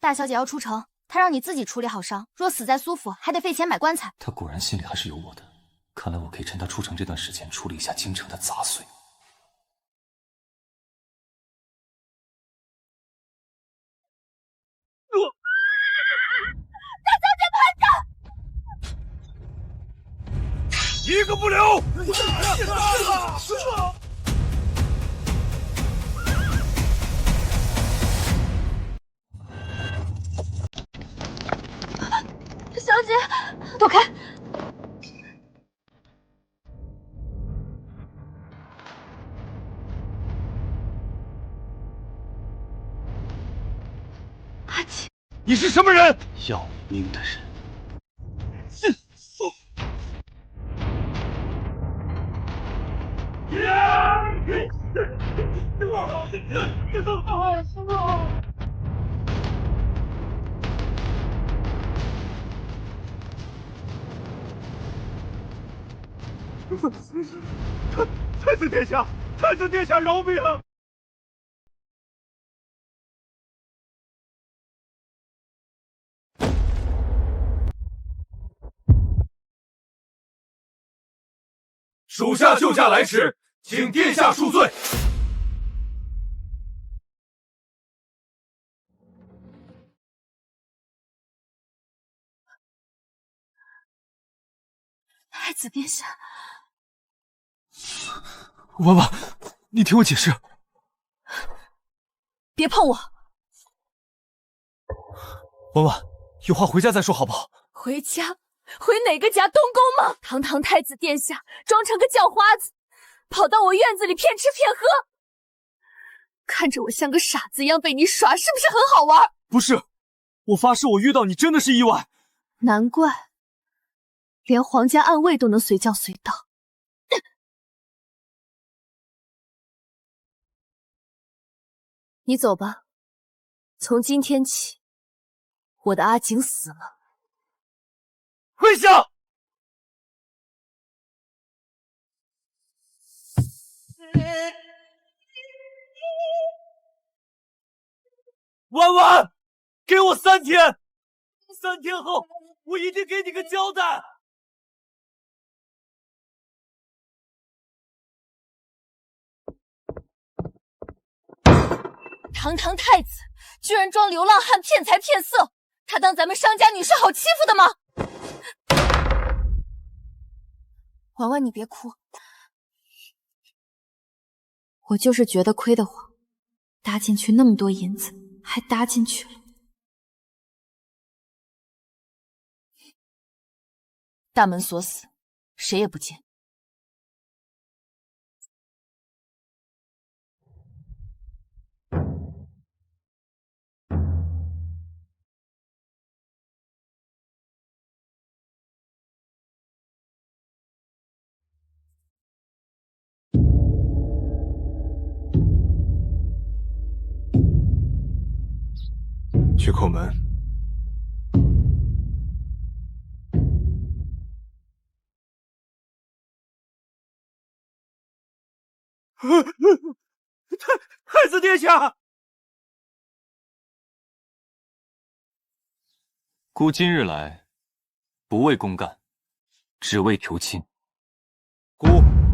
大小姐要出城，她让你自己处理好伤，若死在苏府，还得费钱买棺材。她果然心里还是有我的，看来我可以趁她出城这段时间处理一下京城的杂碎。大小姐，盘着！一个不留！小姐，躲开！阿锦，你是什么人？要命的人！太子殿下，太子殿下饶命！属下救驾来迟，请殿下恕罪。太子殿下，婉婉，你听我解释。别碰我！婉婉，有话回家再说好不好？回家？回哪个家？东宫吗？堂堂太子殿下，装成个叫花子，跑到我院子里骗吃骗喝。看着我像个傻子一样被你耍，是不是很好玩？不是，我发誓，我遇到你真的是意外。难怪，连皇家暗卫都能随叫随到。你走吧，从今天起，我的阿景死了。跪下！婉婉，给我3天，3天后我一定给你个交代。堂堂太子，居然装流浪汉骗财骗色，他当咱们商家女是好欺负的吗？婉婉，你别哭，我就是觉得亏得慌，搭进去那么多银子，还搭进去了。大门锁死，谁也不见。去叩门。太子殿下，孤今日来，不为公干，只为求亲。孤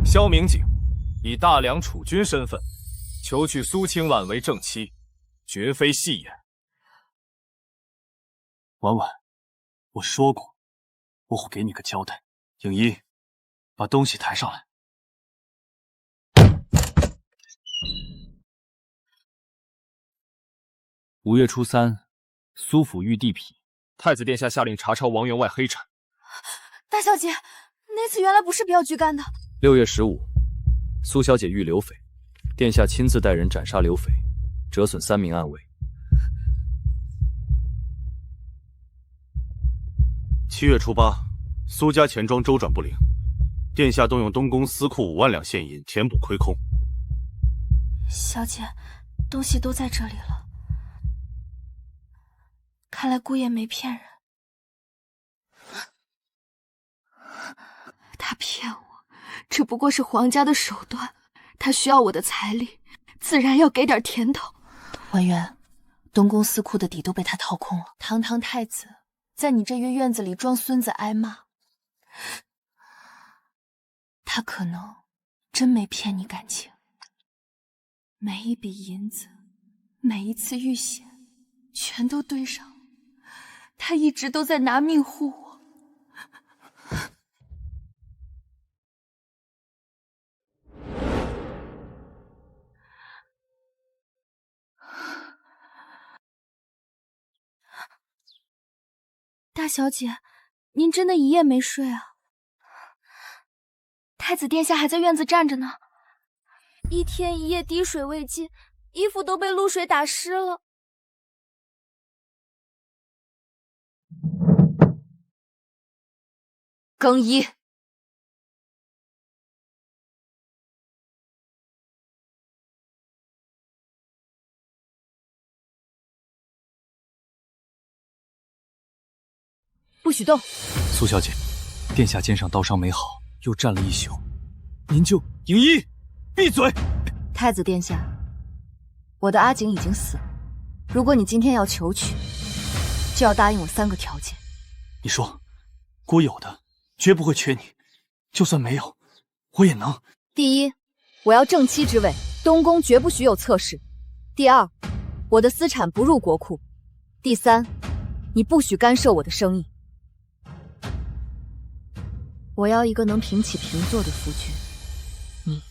萧明景以大梁储君身份，求娶苏清婉为正妻，绝非戏言。婉婉，我说过，我会给你个交代。影一，把东西抬上来。5月初3，苏府御地痞。太子殿下下令查抄王员外黑产。大小姐，那次原来不是镖局干的。6月15，苏小姐遇刘匪，殿下亲自带人斩杀刘匪，折损3名暗卫。7月初8，苏家钱庄周转不灵，殿下动用东宫司库5万两现银填补亏空。小姐，东西都在这里了。看来姑爷没骗人，他骗我，只不过是皇家的手段。他需要我的财力，自然要给点甜头。婉媛，东宫司库的底都被他掏空了。堂堂太子，在你这院院子里装孙子挨骂，他可能真没骗你感情。每一笔银子，每一次遇险，全都对上了。他一直都在拿命护我。大小姐，您真的一夜没睡啊？太子殿下还在院子站着呢，一天一夜滴水未进，衣服都被露水打湿了。更衣。不许动！苏小姐，殿下肩上刀伤没好，又站了一宿，您就……影一，闭嘴！太子殿下，我的阿景已经死了，如果你今天要求娶，就要答应我3个条件。你说，郭有的绝不会缺你，就算没有，我也能。第一，我要正妻之位，东宫绝不许有侧室。第二，我的私产不入国库。第三，你不许干涉我的生意。我要一个能平起平坐的夫君，你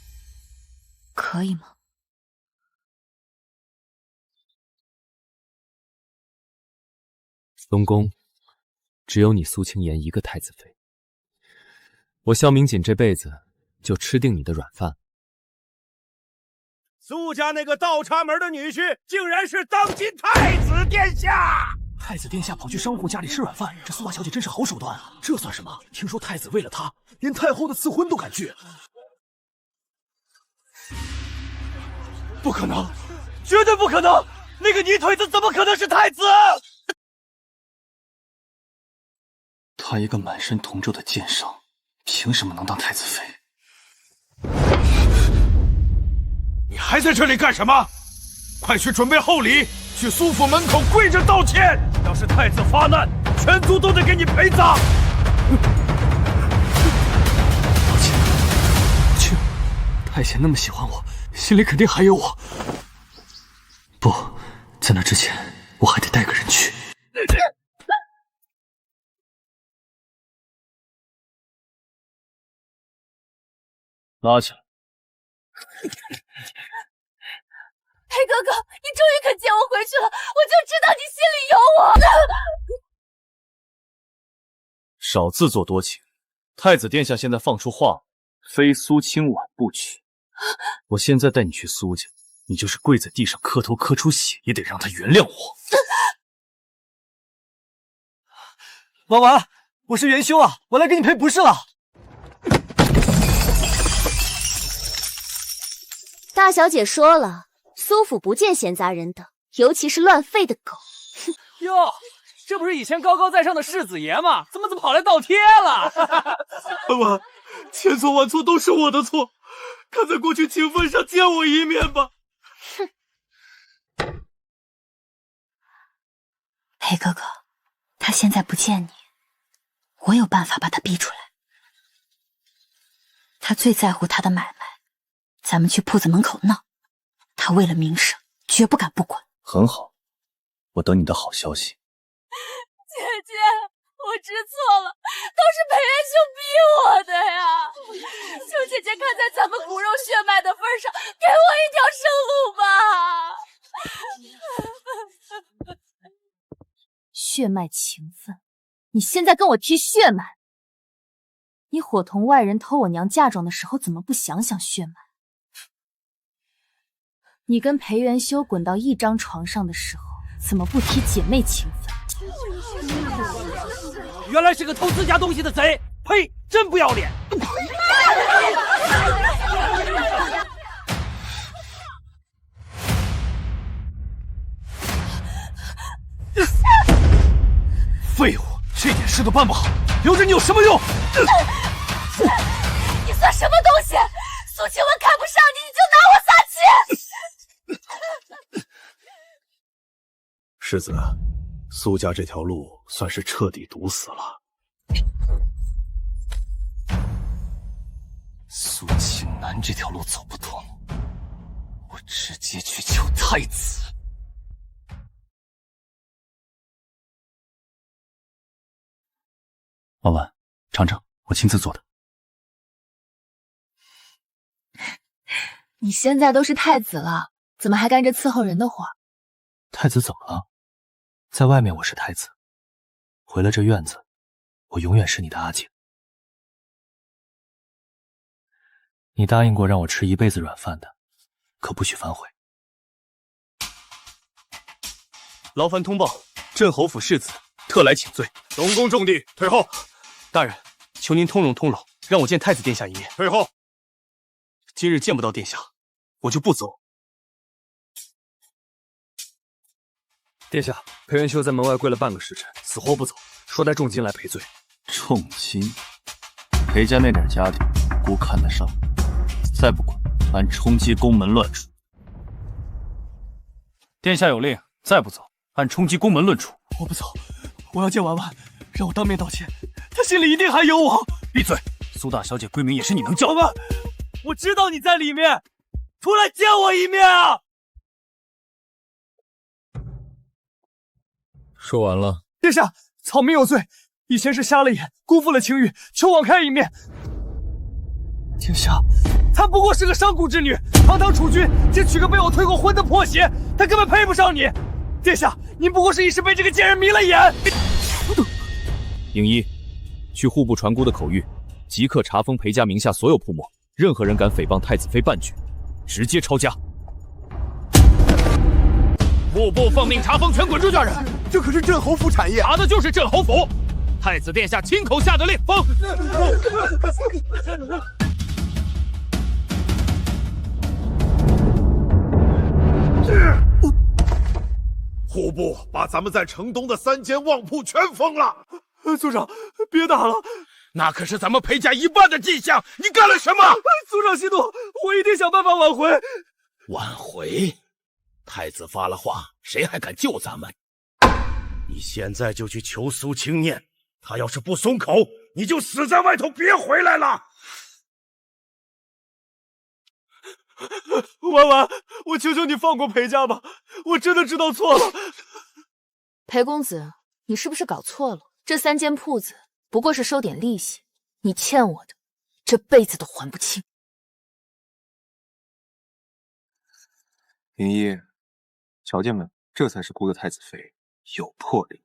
可以吗？东宫只有你苏清言一个太子妃，我萧明锦这辈子就吃定你的软饭。苏家那个倒插门的女婿，竟然是当今太子殿下！太子殿下跑去商户家里吃软饭，这苏大小姐真是好手段啊！这算什么？听说太子为了她，连太后的赐婚都敢拒。不可能，绝对不可能！那个泥腿子怎么可能是太子？他一个满身铜咒的奸商，凭什么能当太子妃？你还在这里干什么？快去准备厚礼，去苏府门口跪着道歉。要是太子发难，全族都得给你陪葬。去，太贤那么喜欢我，心里肯定还有我。不在那之前，我还得带个人去。拉起来！裴哥哥，你终于肯接我回去了，我就知道你心里有我。少自作多情，太子殿下现在放出话，非苏清婉不娶。我现在带你去苏家，你就是跪在地上磕头磕出血，也得让他原谅我。婉婉，我是元修啊，我来给你赔不是了。大小姐说了，苏府不见闲杂人等，尤其是乱吠的狗。哟，这不是以前高高在上的世子爷吗？怎么跑来倒贴了？婉婉，千错万错都是我的错，看在过去情分上见我一面吧。哼，裴哥哥，他现在不见你，我有办法把他逼出来。他最在乎他的买卖。咱们去铺子门口闹，他为了名声，绝不敢不管。很好，我等你的好消息。姐姐，我知错了，都是裴元秀逼我的呀！求姐姐看在咱们骨肉血脉的份上，给我一条生路吧！血脉情分，你现在跟我提血脉？你伙同外人偷我娘嫁妆的时候，怎么不想想血脉？你跟裴元修滚到一张床上的时候，怎么不提姐妹情分？原来是个偷自家东西的贼！呸！真不要脸！废物，这点事都办不好，留着你有什么用？你算什么东西？苏清文看不上你，你就拿我撒气！世子，苏家这条路算是彻底堵死了。苏清南这条路走不通，我直接去求太子。婉婉，尝尝我亲自做的。你现在都是太子了，怎么还干着伺候人的活？太子怎么了？在外面我是太子，回了这院子，我永远是你的阿景。你答应过让我吃一辈子软饭的，可不许反悔。劳烦通报，镇侯府世子特来请罪。龙宫重地，退后。大人，求您通融通融，让我见太子殿下一面。退后。今日见不到殿下，我就不走。殿下，裴元修在门外跪了半个时辰，死活不走，说带重金来赔罪。重金？裴家那点家底，姑看得上。再不滚，按冲击宫门乱处。殿下有令，再不走，按冲击宫门论处。我不走，我要见婉婉，让我当面道歉，她心里一定还有我。闭嘴！苏大小姐闺名也是你能叫的。我知道你在里面，出来见我一面啊！说完了。殿下，草民有罪，以前是瞎了眼，辜负了情谊，求网开一面。殿下，她不过是个商贾之女，堂堂储君，竟娶个被我退过婚的破鞋，她根本配不上你。殿下，您不过是一时被这个贱人迷了眼。影一，去户部传姑的口谕，即刻查封裴家名下所有铺墨，任何人敢诽谤太子妃半句，直接抄家。户部奉命查封，全滚出去！大人，这可是镇侯府产业，查的就是镇侯府。太子殿下亲口下的令，封。户部把咱们在城东的3间旺铺全封了。族长，别打了，那可是咱们裴家一半的迹象，你干了什么？族长息怒，我一定想办法挽回。挽回？太子发了话，谁还敢救咱们？你现在就去求苏青念，他要是不松口，你就死在外头，别回来了。婉婉，我求求你放过裴家吧，我真的知道错了。裴公子，你是不是搞错了？这3间铺子不过是收点利息，你欠我的，这辈子都还不清。林一，瞧见没？这才是雇的太子妃，有魄力。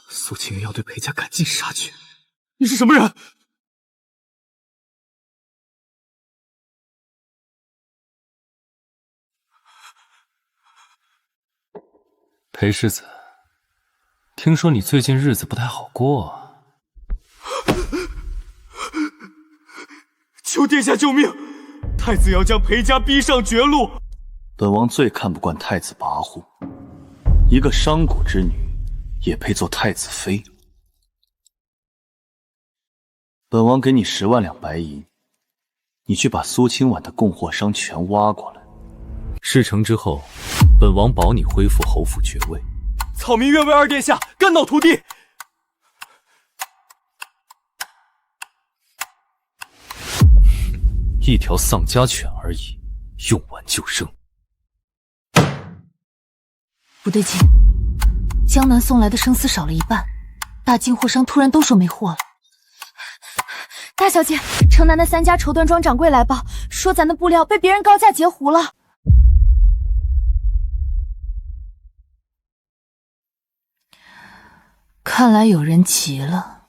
苏青要对裴家赶尽杀绝，你是什么人？裴世子，听说你最近日子不太好过啊？求殿下救命！太子要将裴家逼上绝路。本王最看不惯太子跋扈，一个商贾之女也配做太子妃？本王给你10万两白银，你去把苏清婉的供货商全挖过来。事成之后，本王保你恢复侯府爵位。草民愿为二殿下肝脑涂地。一条丧家犬而已，用完就扔。不对劲，江南送来的生丝少了一半，大进货商突然都说没货了。大小姐，城南的3家绸缎庄掌柜来报，说咱的布料被别人高价截胡了。看来有人急了。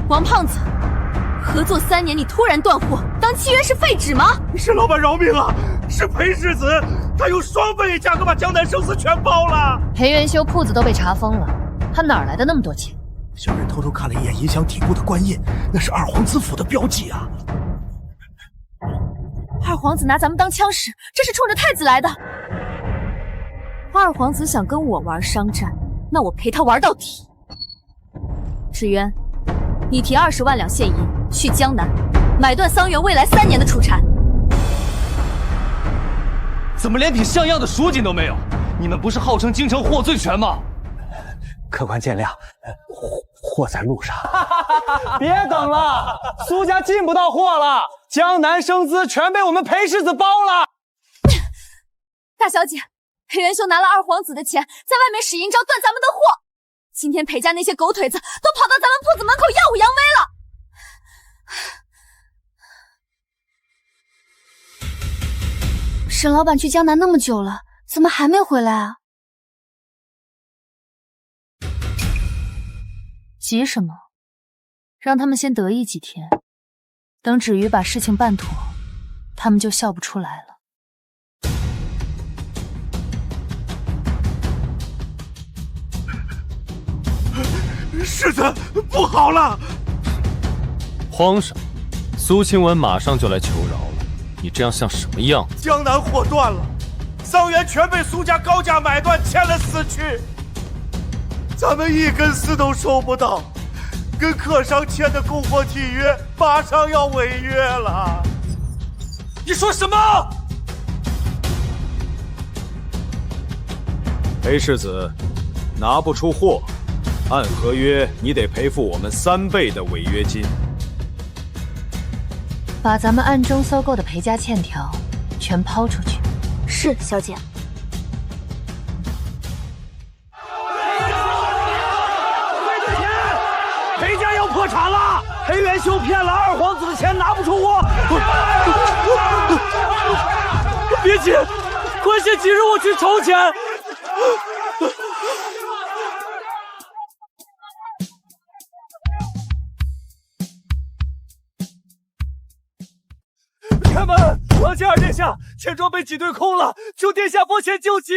王胖子，合作3年你突然断货，当契约是废纸吗？是老板饶命啊！是裴世子，他用双倍价格把江南生丝全包了。裴元修铺子都被查封了，他哪来的那么多钱？小人偷偷看了一眼银箱底部的官印，那是二皇子府的标记啊。二皇子拿咱们当枪使，这是冲着太子来的。二皇子想跟我玩商战，那我陪他玩到底。芷渊，你提20万两现银去江南，买断桑园未来3年的出产。怎么连匹像样的蜀锦都没有？你们不是号称京城货最全吗？客官见谅，货在路上。别等了，苏家进不到货了，江南生丝全被我们裴世子包了。大小姐，裴元修拿了二皇子的钱，在外面使阴招断咱们的货。今天裴家那些狗腿子都跑到咱们铺子门口耀武扬威了。沈老板去江南那么久了，怎么还没回来啊？急什么？让他们先得意几天，等芷瑜把事情办妥，他们就笑不出来了。世子，不好了！皇上，苏清婉马上就来求饶了，你这样像什么样子？江南货断了，桑园全被苏家高价买断，欠了丝去。咱们一根丝都收不到，跟客商签的供货契约马上要违约了。你说什么？裴世子，拿不出货，按合约你得赔付我们3倍的违约金。把咱们暗中搜购的裴家欠条全抛出去。是，小姐。裴家要破产了！裴元修骗了二皇子的钱，拿不出货。别急，快些几日我去筹钱。唐吉尔殿下，钱庄被挤兑空了，求殿下拨钱救急。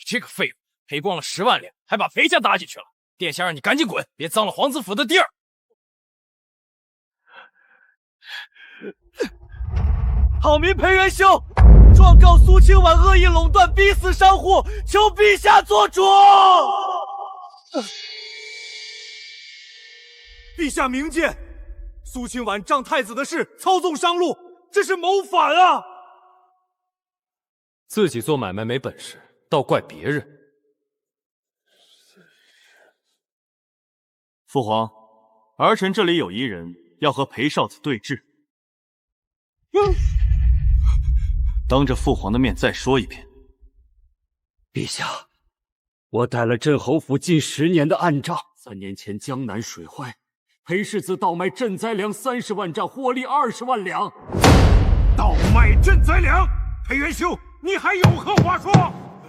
这个废物，赔光了10万两，还把裴家搭进去了。殿下让你赶紧滚，别脏了皇子府的地儿。好民裴元修状告苏清婉恶意垄断，逼死商户，求陛下做主。陛下明鉴，苏清婉仗太子的事操纵商路，这是谋反啊！自己做买卖没本事，倒怪别人。父皇，儿臣这里有一人要和裴少子对质。当着父皇的面再说一遍。陛下，我带了镇侯府近10年的暗账。3年前江南水坏，裴世子倒卖赈灾粮30万丈，获利20万两。倒卖赈灾粮，裴元修，你还有何话说？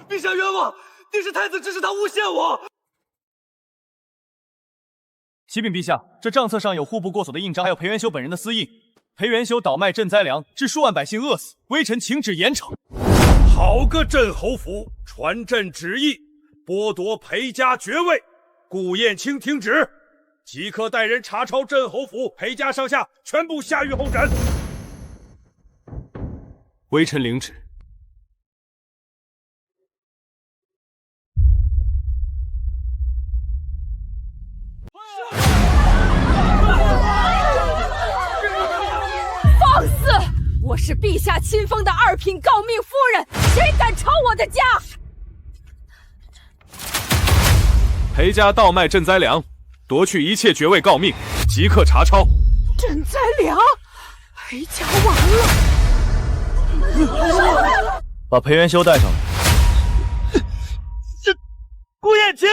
陛下冤枉，定是太子指使他诬陷我。启禀陛下，这账册上有户部过所的印章，还有裴元修本人的私印。裴元修倒卖赈灾粮，致数万百姓饿死，微臣请旨严惩。好个镇侯府，传朕旨意，剥夺裴家爵位。顾燕卿听旨，即刻带人查抄镇侯府、裴家上下，全部下狱候审。微臣领旨。放肆！我是陛下亲封的2品诰命夫人，谁敢抄我的家？裴家倒卖赈灾粮，夺去一切爵位诰命，即刻查抄。赈灾粮，裴家完了！把裴元修带上来。顾燕卿，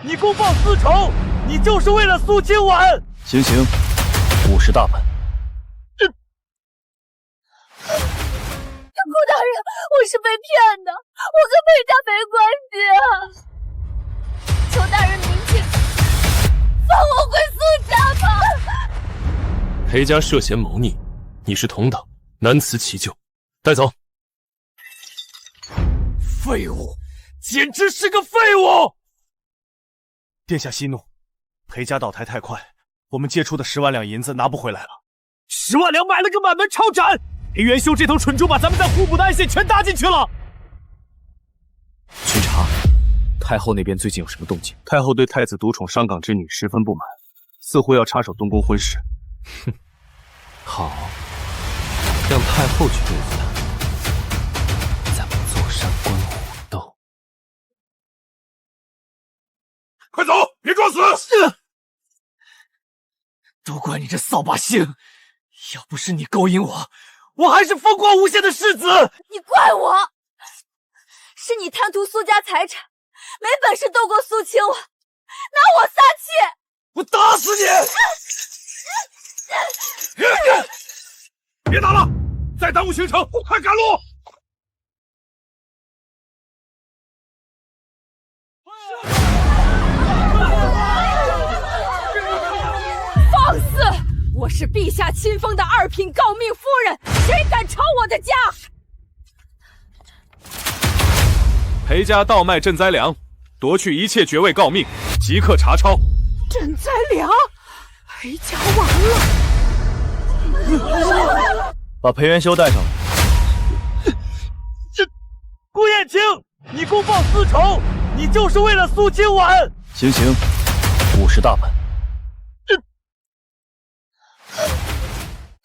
你公报私仇，你就是为了苏清婉。行刑50大板。顾大人，我是被骗的，我跟裴家没关系啊！求大人明鉴，放我回苏家吧！裴家涉嫌谋逆，你是同党，难辞其咎，带走。废物，简直是个废物！殿下息怒，裴家倒台太快，我们借出的10万两银子拿不回来了。10万两买了个满门抄斩。裴元修这头蠢猪把咱们在户部的暗线全搭进去了。巡查，太后那边最近有什么动静？太后对太子独宠上岗之女十分不满，似乎要插手东宫婚事。哼，好，让太后去对付他，咱们坐山观虎斗。快走，别装死！都怪你这扫把星，要不是你勾引我，我还是风光无限的世子。你怪我，是你贪图苏家财产，没本事斗过苏清婉，拿我撒气！我打死你！别打了，再耽误行程，快赶路！放肆！我是陛下亲封的2品诰命夫人，谁敢抄我的家？裴家倒卖赈灾粮，夺去一切爵位诰命，即刻查抄。赈灾粮，裴家完了！把裴元修带上来。顾燕卿，你公报私仇，你就是为了苏清婉。行刑50大板。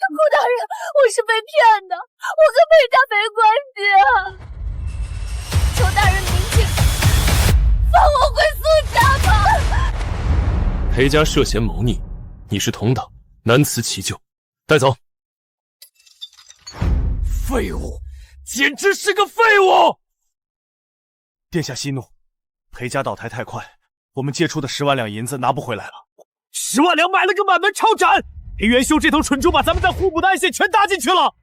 顾大人，我是被骗的，我跟裴家没关系啊！求大人明鉴，放我回苏家吧！裴家涉嫌谋逆，你是同党，难辞其咎，带走。废物，简直是个废物！殿下息怒，裴家倒台太快，我们借出的10万两银子拿不回来了。10万两买了个满门抄斩。裴元修这头蠢猪把咱们在户部的暗线全搭进去了。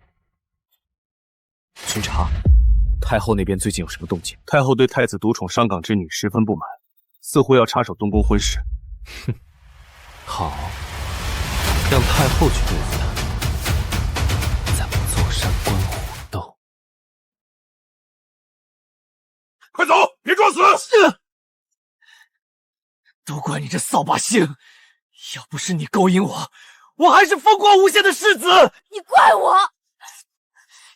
巡查，太后那边最近有什么动静？太后对太子独宠上岗之女十分不满，似乎要插手东宫婚事。哼，好，让太后去对付他，快走，别装死！都怪你这扫把星！要不是你勾引我，我还是风光无限的世子。你怪我，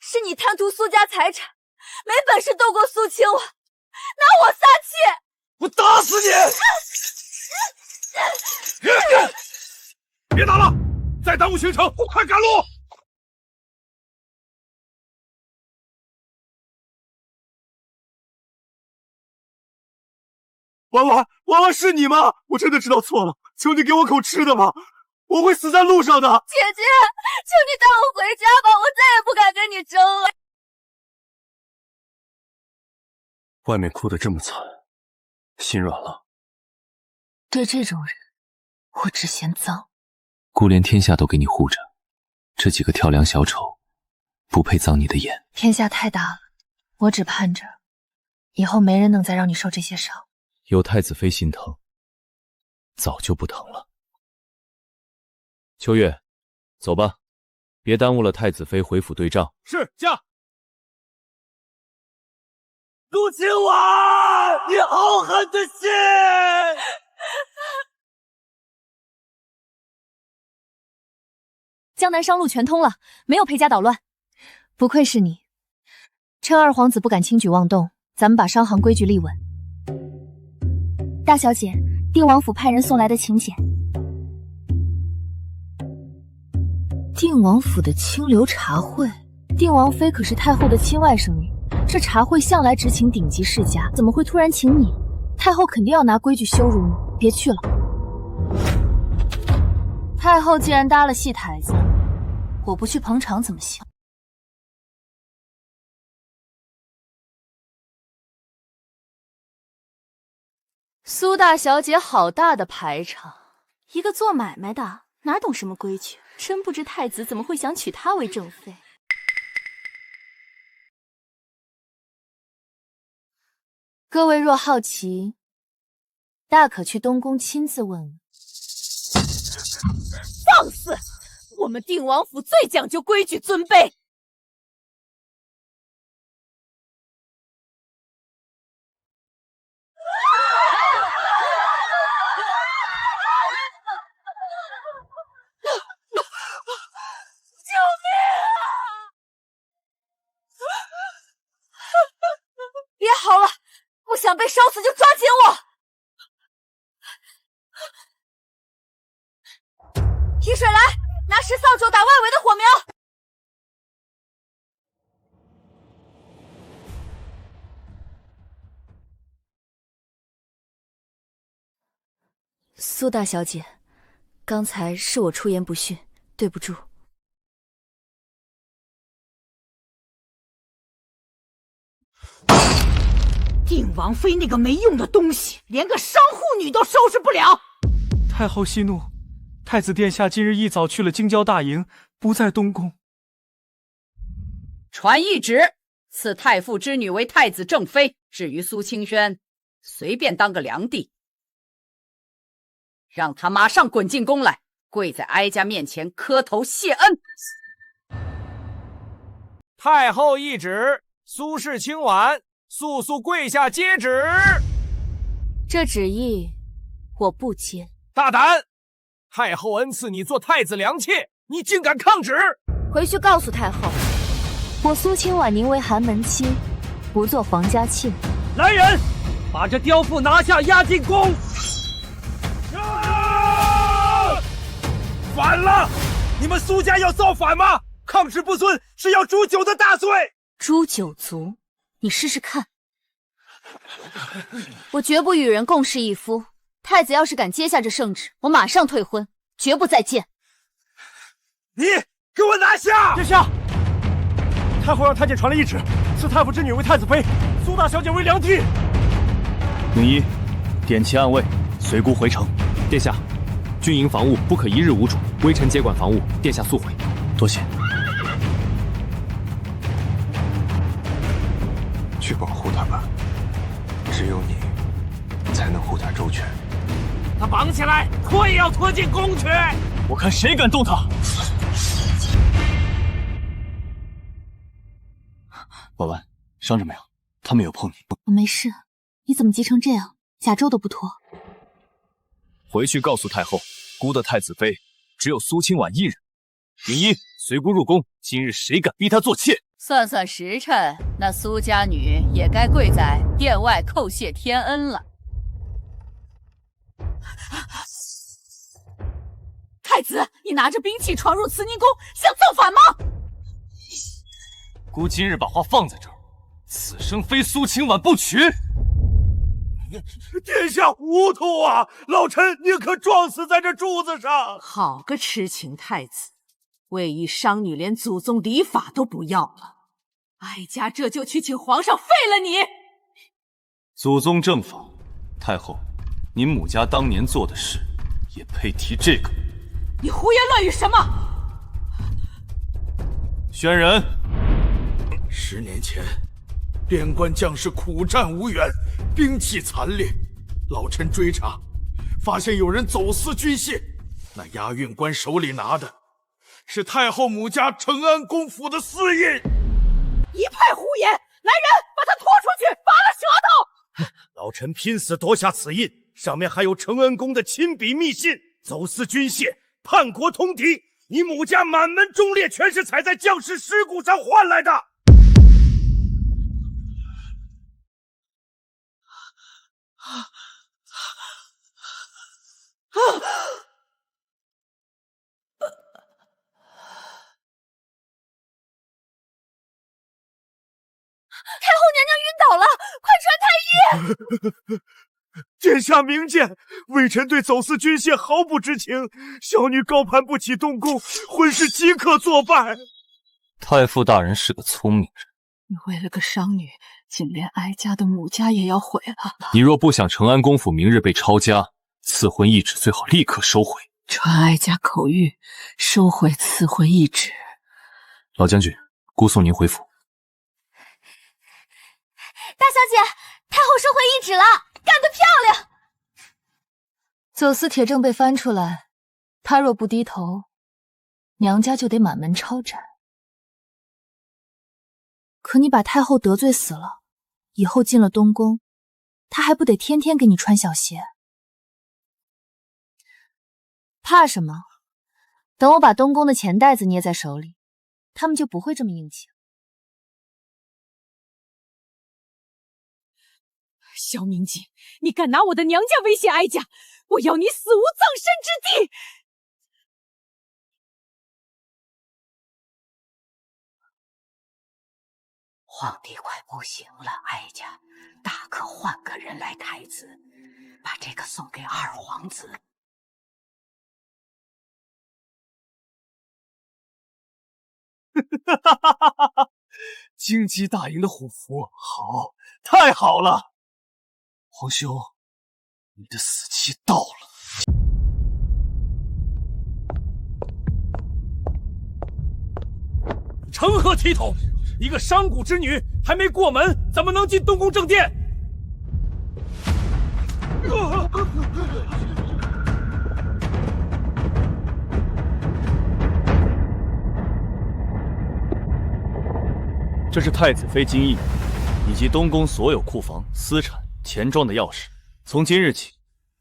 是你贪图苏家财产，没本事斗过苏青婉，拿我撒气！我打死你！别打了，再耽误行程，快赶路！婉婉是你吗？我真的知道错了，求你给我口吃的吧，我会死在路上的。姐姐，求你带我回家吧，我再也不敢跟你争了。外面哭得这么惨，心软了。对这种人，我只嫌脏。姑连天下都给你护着，这几个跳梁小丑，不配脏你的眼。天下太大了，我只盼着，以后没人能再让你受这些伤。有太子妃心疼，早就不疼了。秋月，走吧，别耽误了太子妃回府对账。是，驾。苏青婉，你好狠的心！江南商路全通了，没有裴家捣乱。不愧是你，趁二皇子不敢轻举妄动，咱们把商行规矩立稳。大小姐，定王府派人送来的请柬。定王府的清流茶会，定王妃可是太后的亲外甥女，这茶会向来只请顶级世家，怎么会突然请你？太后肯定要拿规矩羞辱你，别去了。太后既然搭了戏台子，我不去捧场怎么行？苏大小姐好大的排场，一个做买卖的哪懂什么规矩？真不知太子怎么会想娶她为正妃。各位若好奇，大可去东宫亲自问问。放肆！我们定王府最讲究规矩尊卑。别嚎了，不想被烧死就抓紧我！提水来，拿10扫帚打外围的火苗。苏大小姐，刚才是我出言不逊，对不住。定王妃那个没用的东西，连个商户女都收拾不了。太后息怒，太子殿下今日一早去了京郊大营，不在东宫。传懿旨，赐太傅之女为太子正妃。至于苏清轩，随便当个良娣，让他马上滚进宫来，跪在哀家面前磕头谢恩。太后懿旨，苏氏清婉速速跪下接旨。这旨意我不接。大胆！太后恩赐你做太子良妾，你竟敢抗旨！回去告诉太后，我苏清婉宁为寒门妻，不做皇家妾。来人，把这刁妇拿下，押进宫！反了！你们苏家要造反吗？抗旨不遵是要诛9的大罪！诛9族？你试试看。我绝不与人共侍一夫。太子要是敢接下这圣旨，我马上退婚，绝不再见。你给我拿下！殿下，太后让太监传了懿旨，赐太傅之女为太子妃，苏大小姐为良娣。宁一，点齐暗卫，随姑回城。殿下，军营防务不可一日无主，微臣接管防务，殿下速回。多谢。去保护他吧，只有你才能护他周全。他绑起来，拖也要拖进宫去！我看谁敢动他！婉婉，伤着没有？他没有碰你。我没事，你怎么急成这样？甲胄都不脱。回去告诉太后，姑的太子妃只有苏清婉一人。云衣，随姑入宫，今日谁敢逼她做妾？算算时辰，那苏家女也该跪在殿外叩谢天恩了。太子，你拿着兵器闯入慈宁宫，想造反吗？姑今日把话放在这儿，此生非苏清婉不娶。殿下糊涂啊！老臣宁可撞死在这柱子上。好个痴情太子，为一商女连祖宗礼法都不要了，哀家这就去请皇上废了你。祖宗正法，太后，您母家当年做的事，也配提这个？你胡言乱语什么？宣人，10年前，边关将士苦战无援，兵器残劣，老臣追查，发现有人走私军械，那押运官手里拿的是太后母家承安公府的私印。一派胡言！来人，把他拖出去，拔了舌头！老臣拼死夺下此印，上面还有承安公的亲笔密信，走私军械，叛国通敌，你母家满门忠烈全是踩在将士尸骨上换来的。太后娘娘晕倒了，快传太医！殿下明鉴，微臣对走私军械毫不知情，小女高攀不起东宫，婚事即刻作罢。太傅大人是个聪明人，你为了个商女，竟连哀家的母家也要毁了。你若不想承安公府明日被抄家，赐婚懿旨最好立刻收回。传哀家口谕，收回赐婚懿旨。老将军，姑送您回府。大小姐，太后收回懿旨了，干得漂亮！走私铁证被翻出来，他若不低头，娘家就得满门抄斩。可你把太后得罪死了，以后进了东宫，她还不得天天给你穿小鞋？怕什么？等我把东宫的钱袋子捏在手里，他们就不会这么硬气了。萧明锦，你敢拿我的娘家威胁哀家，我要你死无葬身之地！皇帝快不行了，哀家大可换个人来太子，把这个送给二皇子。京畿大营的虎符，好，太好了！皇兄，你的死期到了。成何体统！一个商贾之女还没过门，怎么能进东宫正殿？这是太子妃金翼，以及东宫所有库房、私产、钱庄的钥匙。从今日起，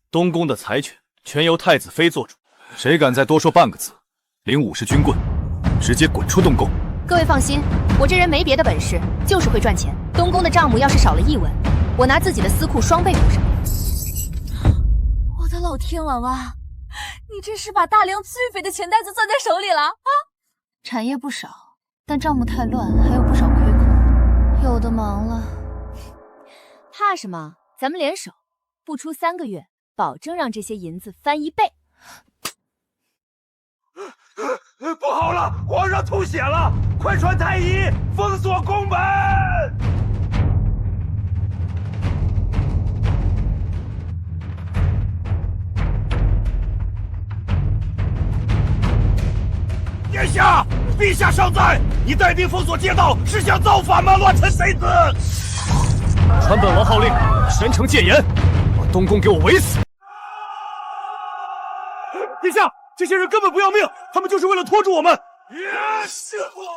东宫的财权全由太子妃做主。谁敢再多说半个字，领50军棍，直接滚出东宫。各位放心，我这人没别的本事，就是会赚钱。东宫的账目要是少了1文，我拿自己的私库双倍补上。我的老天王啊，你这是把大梁最肥的钱袋子攥在手里了啊！产业不少，但账目太乱，还有不少亏空，有的忙了。怕什么？咱们联手，不出3个月，保证让这些银子翻1倍。不好了，皇上吐血了！快传太医，封锁宫门！殿下，陛下尚在，你带兵封锁街道，是想造反吗？乱臣贼子！传本王号令，全城戒严，把东宫给我围死！殿下，这些人根本不要命，他们就是为了拖住我们。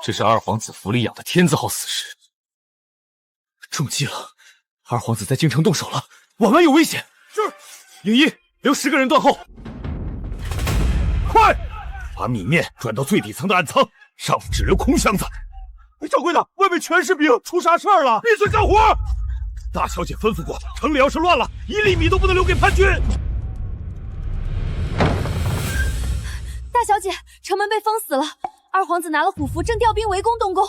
这是二皇子府里养的天字号死尸，中计了，二皇子在京城动手了，婉婉有危险。是，云衣留10个人断后。快，把米面转到最底层的暗仓，上只留空箱子。掌柜的，外面全是兵，出啥事儿了？闭嘴干活！大小姐吩咐过，城里要是乱了，1粒米都不能留给叛军。大小姐，城门被封死了，二皇子拿了虎符，正调兵围攻东宫。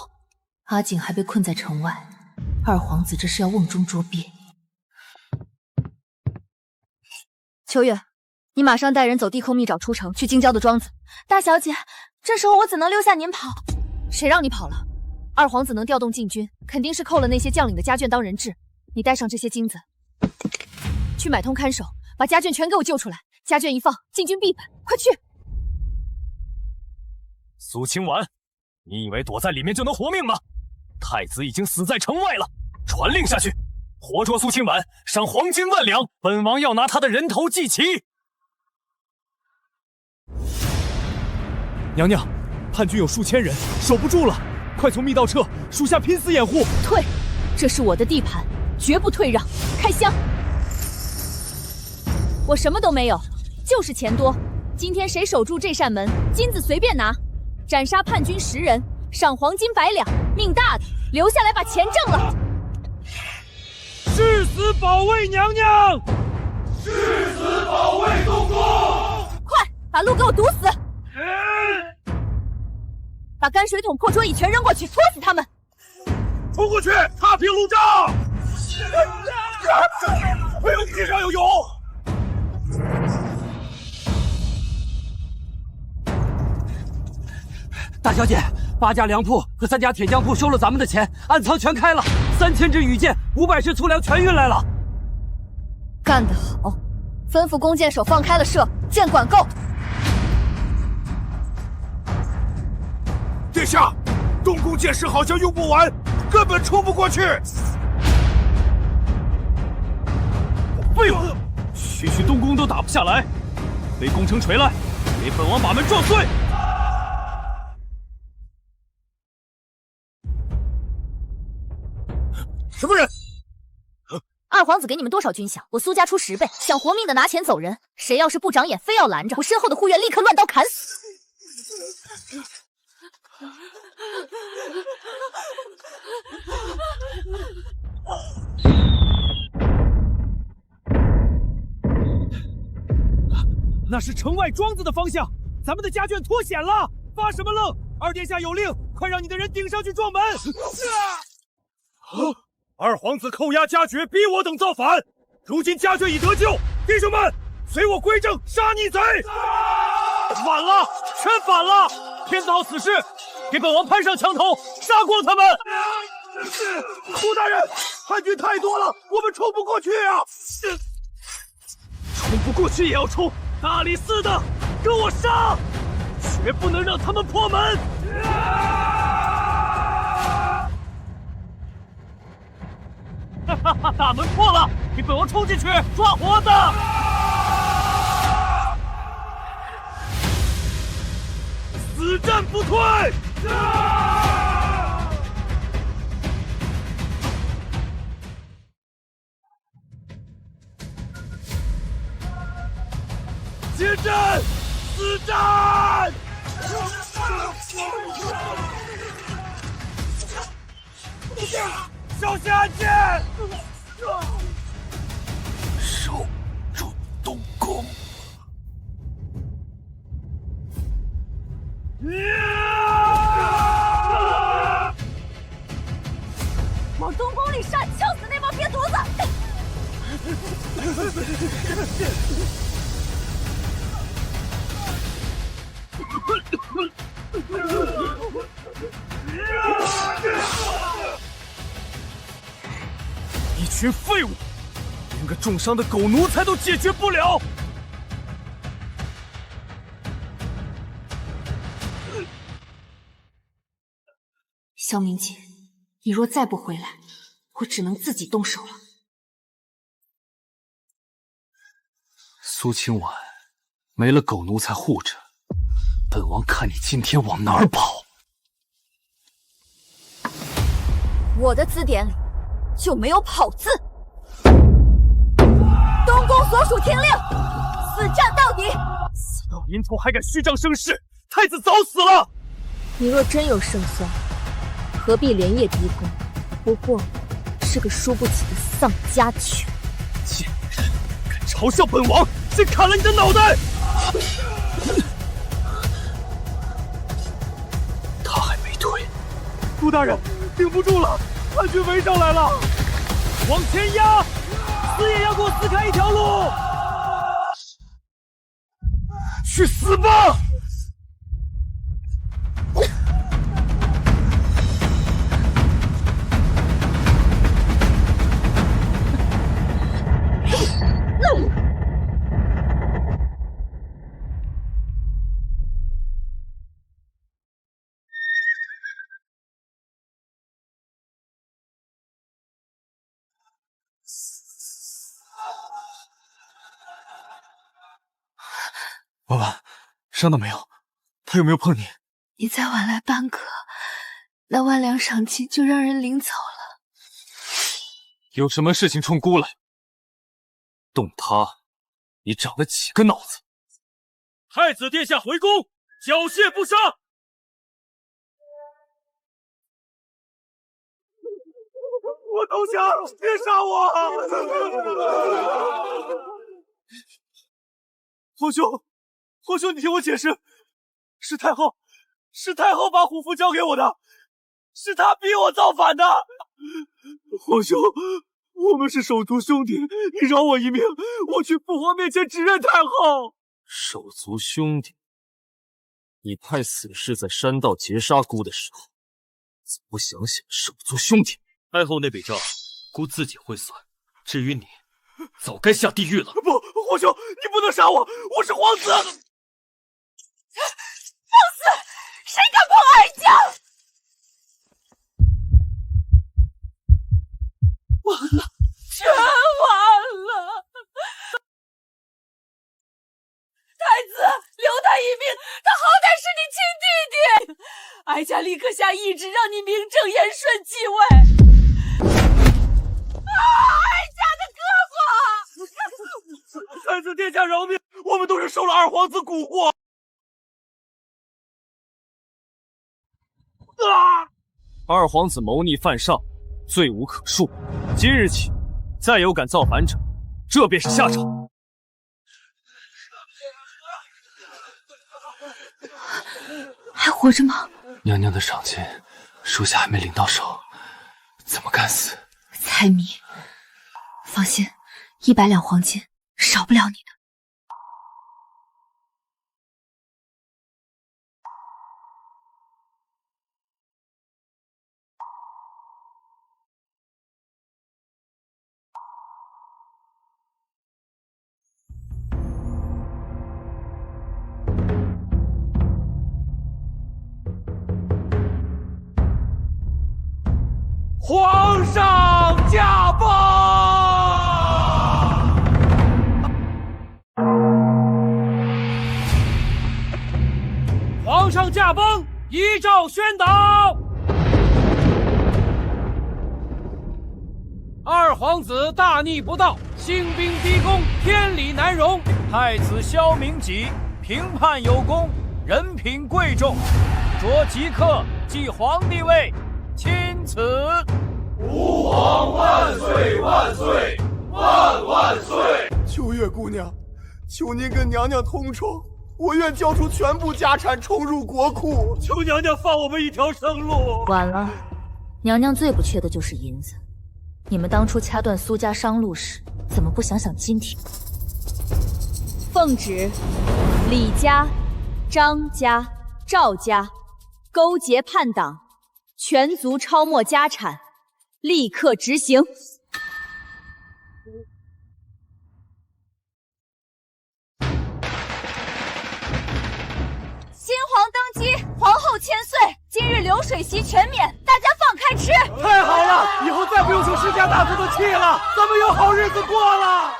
阿景还被困在城外，二皇子这是要瓮中捉鳖。秋月，你马上带人走地寇密找出城，去京郊的庄子。大小姐，这时候我怎能留下您跑？谁让你跑了？二皇子能调动禁军，肯定是扣了那些将领的家眷当人质。你带上这些金子，去买通看守，把家眷全给我救出来。家眷一放，禁军必本。快去！苏清婉，你以为躲在里面就能活命吗？太子已经死在城外了，传令下去，活捉苏清婉，赏黄金10000两，本王要拿他的人头祭旗。娘娘，叛军有数千人，守不住了，快从密道撤，属下拼死掩护。退，这是我的地盘，绝不退让。开箱！我什么都没有，就是钱多。今天谁守住这扇门，金子随便拿。斩杀叛军10人，赏黄金100两，命大的留下来把钱挣了。誓死保卫娘娘，誓死保卫东宫。快把路给我堵死！把泔水桶、破桌椅全扔过去，拖死他们！冲过去，踏平路障！不用地上有油。大小姐，8家粮铺和3家铁匠铺收了咱们的钱，暗仓全开了，3000支羽箭、500石粗粮全运来了。干得好！吩咐弓箭手放开了射，箭管够。殿下，东宫箭矢好像用不完，根本冲不过去。废物，区区东宫都打不下来，飞攻城锤来，给本王把门撞碎！什么人？二皇子给你们多少军饷，我苏家出10倍，想活命的拿钱走人。谁要是不长眼，非要拦着，我身后的护院立刻乱刀砍死。那是城外庄子的方向，咱们的家眷脱险了！发什么愣？二殿下有令，快让你的人顶上去撞门！二皇子扣押家爵，逼我等造反，如今家眷已得救，弟兄们，随我归正，杀逆贼！反了，全反了！天子好此事，给本王攀上墙头，杀光他们！胡大人，叛军太多了，我们冲不过去啊！冲不过去也要冲！大理寺的，跟我杀！绝不能让他们破门！哈哈哈！大门破了，给本王冲进去抓活的！死战不退！接战！死战！小心安全！守住东宫！往东宫里杀，敲死那帮瘪犊子！一群废物，连个重伤的狗奴才都解决不了！萧明姐，你若再不回来，我只能自己动手了。苏清婉，没了狗奴才护着，本王看你今天往哪儿跑！我的字典里就没有跑字。东宫所属听令，死战到底！死到临头还敢虚张声势，太子早死了！你若真有胜算，何必连夜逼宫？不过是个输不起的丧家犬。贱人，敢嘲笑本王，先砍了你的脑袋！他还没退。顾大人，顶不住了，叛军围上来了，往前压！死也要给我撕开一条路！去死吧！婉婉，伤到没有？他有没有碰你？你再晚来半个，那万两赏金就让人领走了。有什么事情冲姑来？动他，你长了几个脑子？太子殿下回宫，缴械不杀！我投降，别杀我！皇兄，皇兄，你听我解释，是太后把虎符交给我的，是她逼我造反的。皇兄，我们是手足兄弟，你饶我一命，我去父皇面前指认太后。手足兄弟，你派死士在山道劫杀姑的时候，怎么不想想手足兄弟？太后那笔账，姑自己会算。至于你，早该下地狱了。不，皇兄，你不能杀我，我是皇子。放肆！谁敢碰哀家？完了，全完了！太子，留他一命，他好歹是你亲弟弟。哀家立刻下懿旨，让你名正言顺继位。哀家的哥哥！太子殿下饶命，我们都是受了二皇子蛊惑。二皇子谋逆犯上，罪无可恕。今日起，再有敢造反者，这便是下场。还活着吗？娘娘的赏金，属下还没领到手，怎么敢死？猜谜，放心，100两黄金少不了你的。皇上驾崩！皇上驾崩，依诏宣导：二皇子大逆不道，兴兵逼宫，天理难容。太子萧明己评判有功，人品贵重，着即刻继皇帝位。钦此。吾皇万岁万岁万万岁！秋月姑娘，求您跟娘娘同床，我愿交出全部家产，冲入国库。求娘娘放我们一条生路。晚了，娘娘最不缺的就是银子。你们当初掐断苏家商路时，怎么不想想今天？奉旨，李家、张家、赵家勾结叛党，全族抄没家产，立刻执行。新皇登基，皇后千岁，今日流水席全免，大家放开吃。太好了，以后再不用生世家大族的气了，咱们有好日子过了。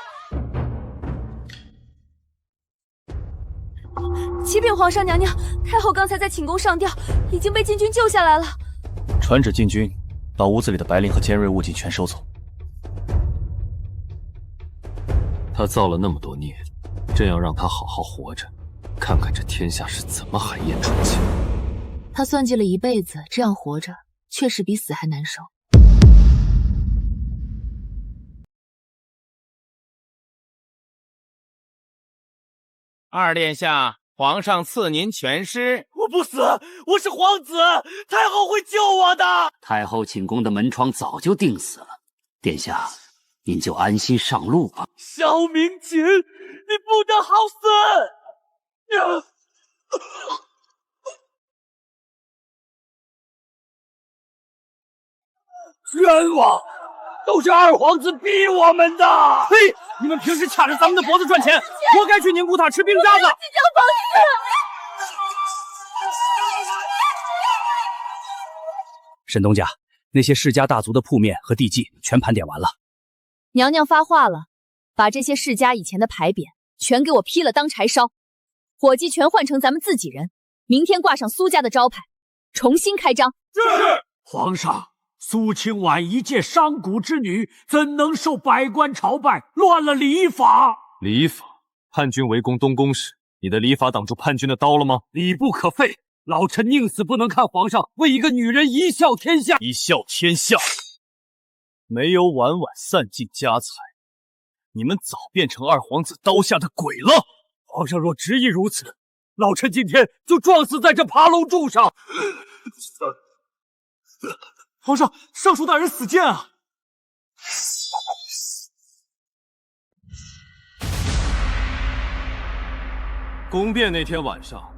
启禀皇上娘娘，太后刚才在寝宫上吊，已经被禁军救下来了。传旨禁军，把屋子里的白绫和尖锐物品全收走。他造了那么多孽，真要让他好好活着，看看这天下是怎么海晏纯净。他算计了一辈子，这样活着确实比死还难受。二殿下，皇上赐您全尸。我不死，我是皇子，太后会救我的。太后寝宫的门窗早就钉死了，殿下，您就安心上路吧。萧明锦，你不得好死！冤枉！都是二皇子逼我们的！呸！你们平时卡着咱们的脖子赚钱，活该去宁古塔吃冰渣子！沈东家，那些世家大族的铺面和地基全盘点完了。娘娘发话了，把这些世家以前的牌匾全给我劈了当柴烧，伙计全换成咱们自己人，明天挂上苏家的招牌，重新开张。是。皇上。苏清婉一介商贾之女，怎能受百官朝拜，乱了礼法？礼法？叛军围攻东宫时，你的礼法挡住叛军的刀了吗？礼不可废，老臣宁死不能看皇上为一个女人一笑天下。一笑天下？没有晚晚散尽家财，你们早变成二皇子刀下的鬼了。皇上若执意如此，老臣今天就撞死在这爬龙柱上。皇上，尚书大人死谏啊！宫变那天晚上，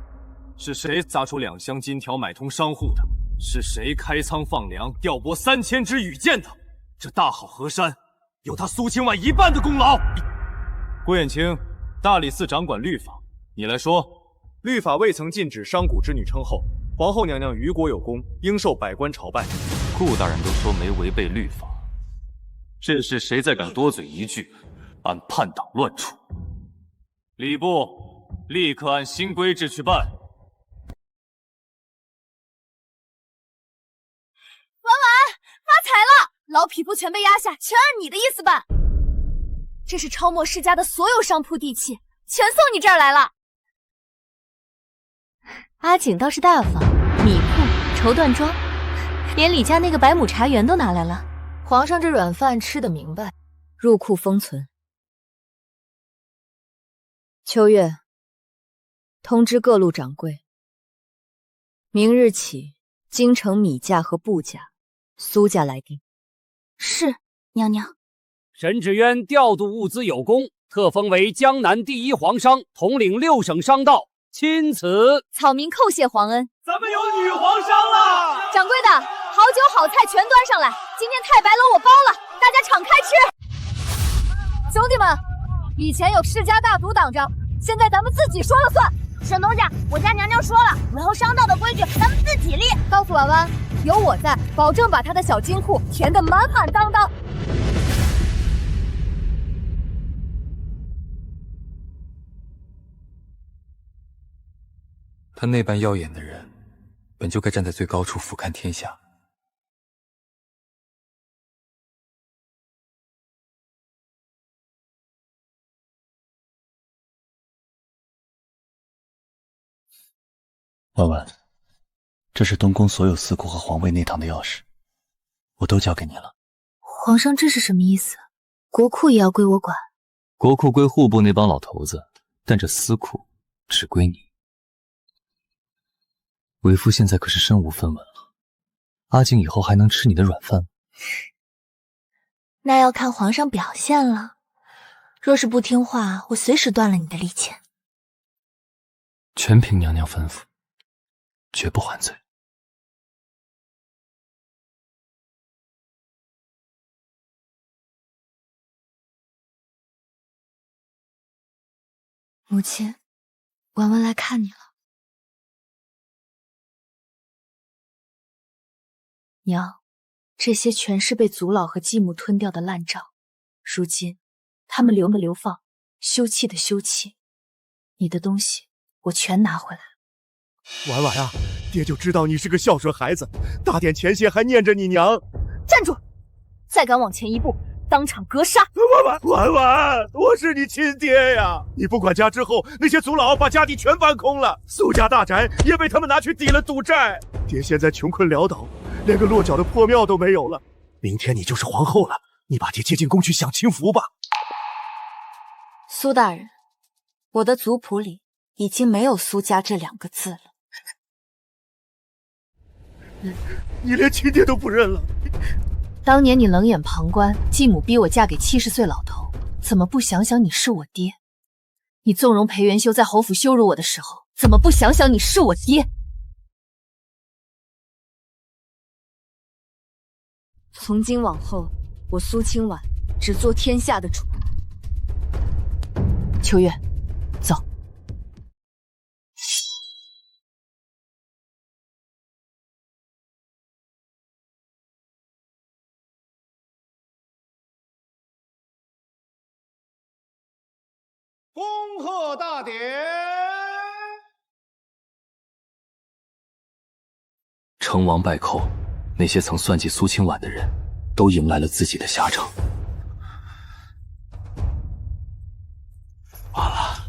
是谁砸出2箱金条买通商户的？是谁开仓放粮，调拨3000支羽箭的？这大好河山，有他苏清婉一半的功劳。顾衍清，大理寺掌管律法，你来说。律法未曾禁止商贾之女称后，皇后娘娘于国有功，应受百官朝拜。顾大人都说没违背律法，这是谁再敢多嘴一句，按叛党乱处？礼部立刻按新规制去办。婉婉，发财了！老匹夫全被压下，全按你的意思办。这是抄没世家的所有商铺地契，全送你这儿来了。阿景倒是大方，米铺、绸缎庄。连李家那个百亩茶园都拿来了，皇上这软饭吃得明白，入库封存。秋月，通知各路掌柜，明日起，京城米价和布价，苏家来定。是，娘娘。沈芷渊调度物资有功，特封为江南第一皇商，统领6省商道，钦此。草民叩谢皇恩。咱们有女皇商了！掌柜的，好酒好菜全端上来，今天太白楼我包了，大家敞开吃。兄弟们，以前有世家大族挡着，现在咱们自己说了算。沈东家，我家娘娘说了，以后商道的规矩咱们自己立。告诉婉婉，有我在，保证把他的小金库填得满满当当。他那般耀眼的人，本就该站在最高处俯瞰天下。婉婉，这是东宫所有司库和皇位内堂的钥匙，我都交给你了。皇上这是什么意思？国库也要归我管？国库归户部那帮老头子，但这司库只归你。为夫现在可是身无分文了，阿景以后还能吃你的软饭吗？那要看皇上表现了。若是不听话，我随时断了你的利剑。全凭娘娘吩咐，绝不还嘴。母亲，婉婉来看你了。娘，这些全是被族老和继母吞掉的烂账，如今他们留的流放，休憩的休憩，你的东西我全拿回来。婉婉啊，爹就知道你是个孝顺孩子，大典前夕还念着你娘。站住！再敢往前一步，当场格杀！婉婉，我是你亲爹呀！你不管家之后，那些族老把家底全搬空了，苏家大宅也被他们拿去抵了赌债。爹现在穷困潦倒，连个落脚的破庙都没有了。明天你就是皇后了，你把爹接进宫去享清福吧。苏大人，我的族谱里已经没有苏家这2个字了。你连亲爹都不认了？当年你冷眼旁观，继母逼我嫁给70岁老头，怎么不想想你是我爹？你纵容裴元修在侯府羞辱我的时候，怎么不想想你是我爹？从今往后，我苏清婉只做天下的主。秋月，走。恭贺大典！成王败寇，那些曾算计苏清婉的人，都迎来了自己的下场。罢了，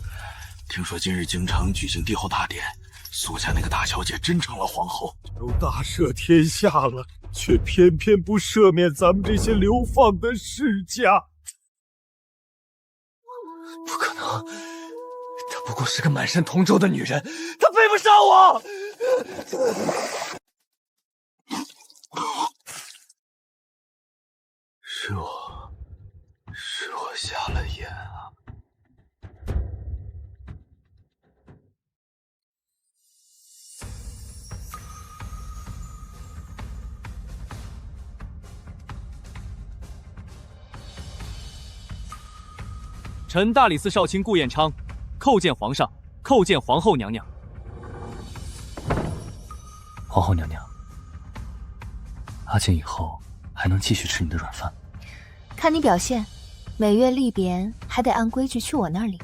听说今日京城举行帝后大典，苏家那个大小姐真成了皇后，都大赦天下了，却偏偏不赦免咱们这些流放的世家。不可能，她不过是个满身铜臭的女人，她配不上我。是我瞎了眼啊！臣大理寺少卿顾彦昌，叩见皇上，叩见皇后娘娘。皇后娘娘，阿锦以后还能继续吃你的软饭？看你表现，每月历匾还得按规矩去我那儿领。